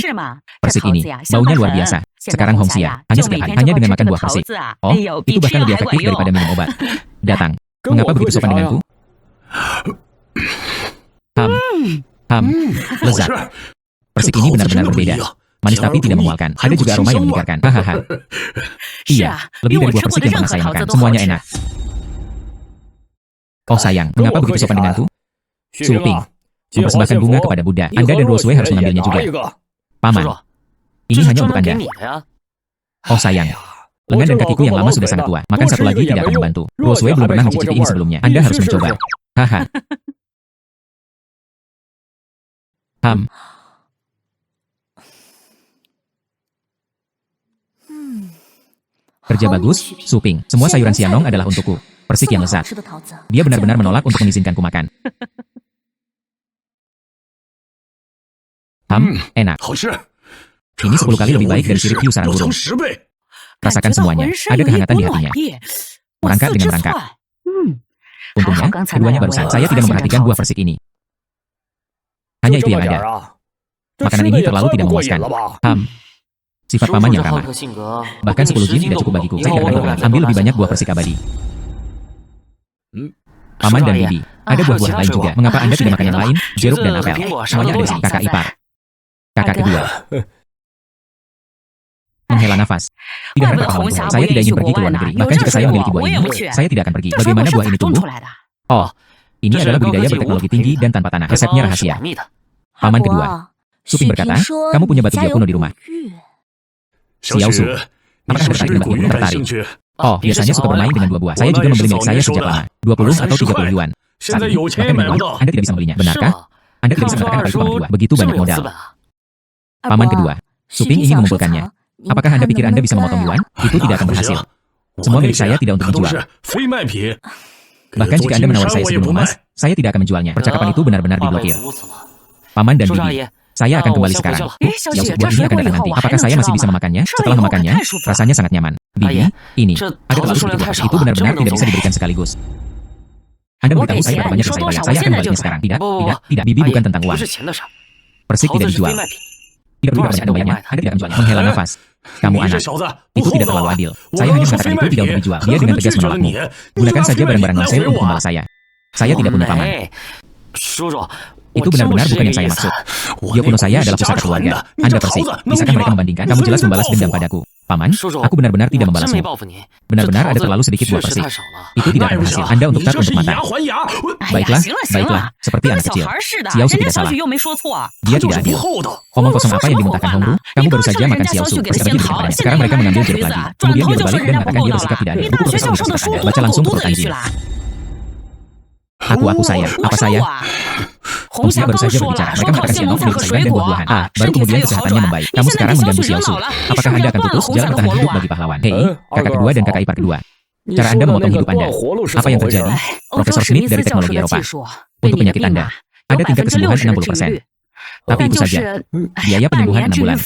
Persik ini, baunya luar biasa. Sekarang Hongxia, hanya setiap hari, hanya dengan makan buah persik. Oh, itu bahkan lebih efektif daripada minum obat. Datang. Mengapa begitu sopan denganku? Lezat. Persik ini benar-benar berbeda. Manis tapi tidak memualkan. Ada juga aroma yang menyegarkan. Hahaha. Iya, lebih dari buah persik yang pernah saya makan. Semuanya enak. Oh sayang, mengapa begitu sopan denganku? Suping, mempersembahkan bunga kepada Buddha. Anda dan Roswell harus mengambilnya juga. Paman, ini hanya untuk Anda. Oh sayang, lengan dan kakiku yang lama sudah sangat tua. Makan satu lagi tidak akan membantu. Roswell belum pernah mencicipi ini sebelumnya. Anda harus mencoba. Haha. Kerja bagus, Suping. Semua sayuran Xianong adalah untukku. Persik yang lezat. Dia benar-benar menolak untuk mengizinkanku makan. Enak. Ini 10 kali lebih baik dari sirip hiu sarang burung. Rasakan semuanya. Ada kehangatan di hatinya. Merangkak dengan merangkak. Untungnya, keduanya barusan. Saya tidak memperhatikan buah persik ini. Hanya itu yang ada. Makanan ini terlalu tidak memuaskan. Sifat paman yang ramah. Bahkan 10 jin tidak cukup bagiku. Saya tidak akan berulang. Ambil lebih banyak buah persik abadi. Paman dan bibi, ada buah-buahan lain juga. Mengapa Anda tidak makan yang lain? Jeruk dan apel. Semuanya ada di sini. Kakak ipar. Kakak kedua. Menghela nafas. Tidak harap apa saya tidak ingin pergi ke luar negeri. Bahkan jika saya memiliki buah ini, saya tidak akan pergi. Bagaimana buah ini tumbuh? Oh, ini adalah budidaya berteknologi tinggi dan tanpa tanah. Resepnya rahasia. Paman kedua. Suping berkata, kamu punya batu biak kuno di rumah. Xiaosu, apakah Anda tertarik dengan batu biak kuno? Tertarik. Oh, biasanya suka bermain dengan dua buah. Saya juga membeli milik saya sejak lama. 20 atau 30 yuan. Saat ini, bahkan dengan uang, Anda tidak bisa membelinya. Benarkah? Anda tidak bisa mengatakan apa itu paman kedua. Begitu banyak modal. Paman kedua. Suping ingin mengumpulkannya. Apakah Anda pikir Anda bisa memotong yuan? Itu tidak akan berhasil. Semua milik saya tidak untuk dijual. Bahkan jika Anda menawar saya sebelum emas, saya tidak akan menjualnya. Percakapan itu benar-benar diblokir. Paman dan bibi, saya akan kembali sekarang. Xiaosu, buah ini akan datang nanti. Apakah saya masih bisa memakannya? Setelah memakannya, rasanya sangat nyaman. Bibi, ini ada terlalu sedikit buah. Itu benar-benar tidak bisa diberikan sekaligus. Anda beritahu saya berapa banyak yang saya bayar. Saya akan membaliknya sekarang. Tidak. Bibi bukan tentang uang. Persik tidak dijual. Tidak peduli berapa banyak Anda bayarnya. Anda tidak akan menjualnya. Menghela nafas. Kamu anak. Itu tidak terlalu adil. Saya hanya mengatakan itu tidak untuk dijual. Dia dengan tegas menolakmu. Gunakan saja barang-barang non-sale untuk membalas saya. Saya tidak punya paman. Itu benar-benar bukan yang saya maksud. Gyo kuno saya adalah pusaka keluarga. Anda Persik. Bisakah mereka membandingkan? Kamu jelas membalas dendam padaku. Paman, aku benar-benar tidak membalasmu. Benar-benar ada terlalu sedikit buah Persik. Itu tidak akan berhasil. Anda untuk tak untuk mata. Baiklah, baiklah. Seperti anak kecil. Xiaosu tidak salah. Dia tidak adil. Omong kosong apa yang dimuntahkan Hongru? Kamu baru saja makan Xiaosu. Bersabda kepadanya. Sekarang mereka mengambil jeruk lagi. Kemudian dia berbalik dan mengatakan dia bersikap tidak adil. Buku profesor universitas Anda. Baca langsung perut anjing. Aku saya. Apa saya? Hongxia baru saja berbicara. Mereka mengatakan Xiaono memiliki sayuran dan buah-buahan. Baru kemudian kesehatannya membaik. Kamu sekarang mengganggu Xiaosu. Apakah Anda akan putus jalan bertahan hidup bagi pahlawan? Hei, kakak kedua dan kakak ipar kedua. Cara Anda memotong hidup Anda. Apa yang terjadi? Profesor Smith dari teknologi Eropa. Untuk penyakit Anda, ada tingkat kesembuhan 60%. Tapi itu saja. Biaya penyembuhan 6 bulan.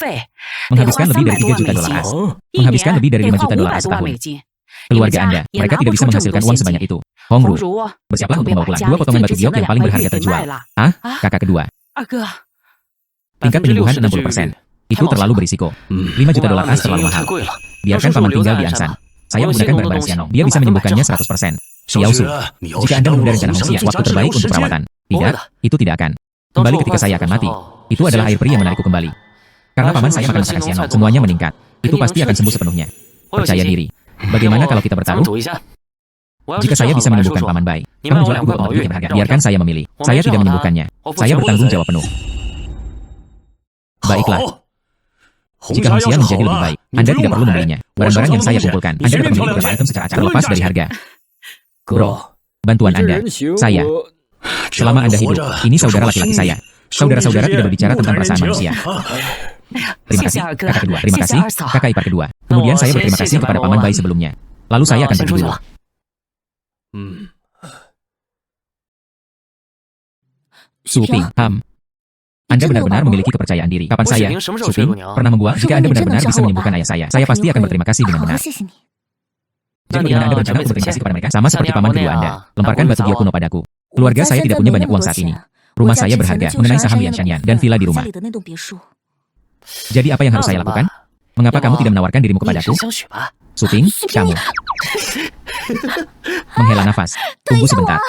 Menghabiskan lebih dari 3 juta dolar as. Menghabiskan lebih dari 5 juta dolar as setahun. Keluarga Anda, mereka tidak bisa menghasilkan uang sebanyak itu. Hongru, bersiaplah untuk membawa pulang 2 potongan batu giok yang paling berharga terjual. Kakak kedua. Tingkat penyembuhan 60%. Itu terlalu berisiko. 5 juta dolar as terlalu mahal. Biarkan paman tinggal di Ansan. Saya menggunakan barang-barang Xiaono. Dia bisa menyembuhkannya 100%. Xiaosu, jika Anda menunda rencana Hongxia, waktu terbaik untuk perawatan. Tidak, itu tidak akan. Kembali ketika saya akan mati. Itu adalah air peri yang menarikku kembali. Karena paman saya makan masakan Xiaono, semuanya meningkat. Itu pasti akan sembuh sepenuhnya. Percaya diri. Bagaimana kalau kita bertaruh? Jika saya bisa menyembuhkan paman Bai, kamu jual aku 2 obat yang berharga. Biarkan saya memilih. Saya tidak menyembuhkannya. Saya bertanggung jawab penuh. Baiklah. Jika Hongxia menjadi lebih baik, Anda tidak perlu membelinya. Barang-barang yang saya kumpulkan, Anda dapat membeli beberapa item secara acak terlepas dari harga. Bro, bantuan Anda, saya. Selama Anda hidup, ini saudara laki-laki saya. Saudara-saudara tidak berbicara tentang perasaan manusia. Terima kasih, kakak kedua. Terima kasih, kakak ipar kedua. Kemudian saya berterima kasih kepada paman Bai sebelumnya. Lalu saya akan pergi dulu. Suping, Anda benar-benar memiliki kepercayaan diri. Kapan saya, Suping, pernah membuat? Jika Anda benar-benar bisa menyembuhkan ayah saya pasti akan berterima kasih dengan benar. Jadi bagaimana Anda berencana untuk berterima kasih kepada mereka? Sama seperti paman kedua Anda. Lemparkan batu giok kuno padaku. Keluarga saya tidak punya banyak uang saat ini. Rumah saya berharga mengenai saham Lianshanyan dan villa di rumah. Jadi apa yang harus saya lakukan? Mengapa kamu tidak menawarkan dirimu kepadaku? Suping, kamu. Menghela nafas. Tunggu sebentar.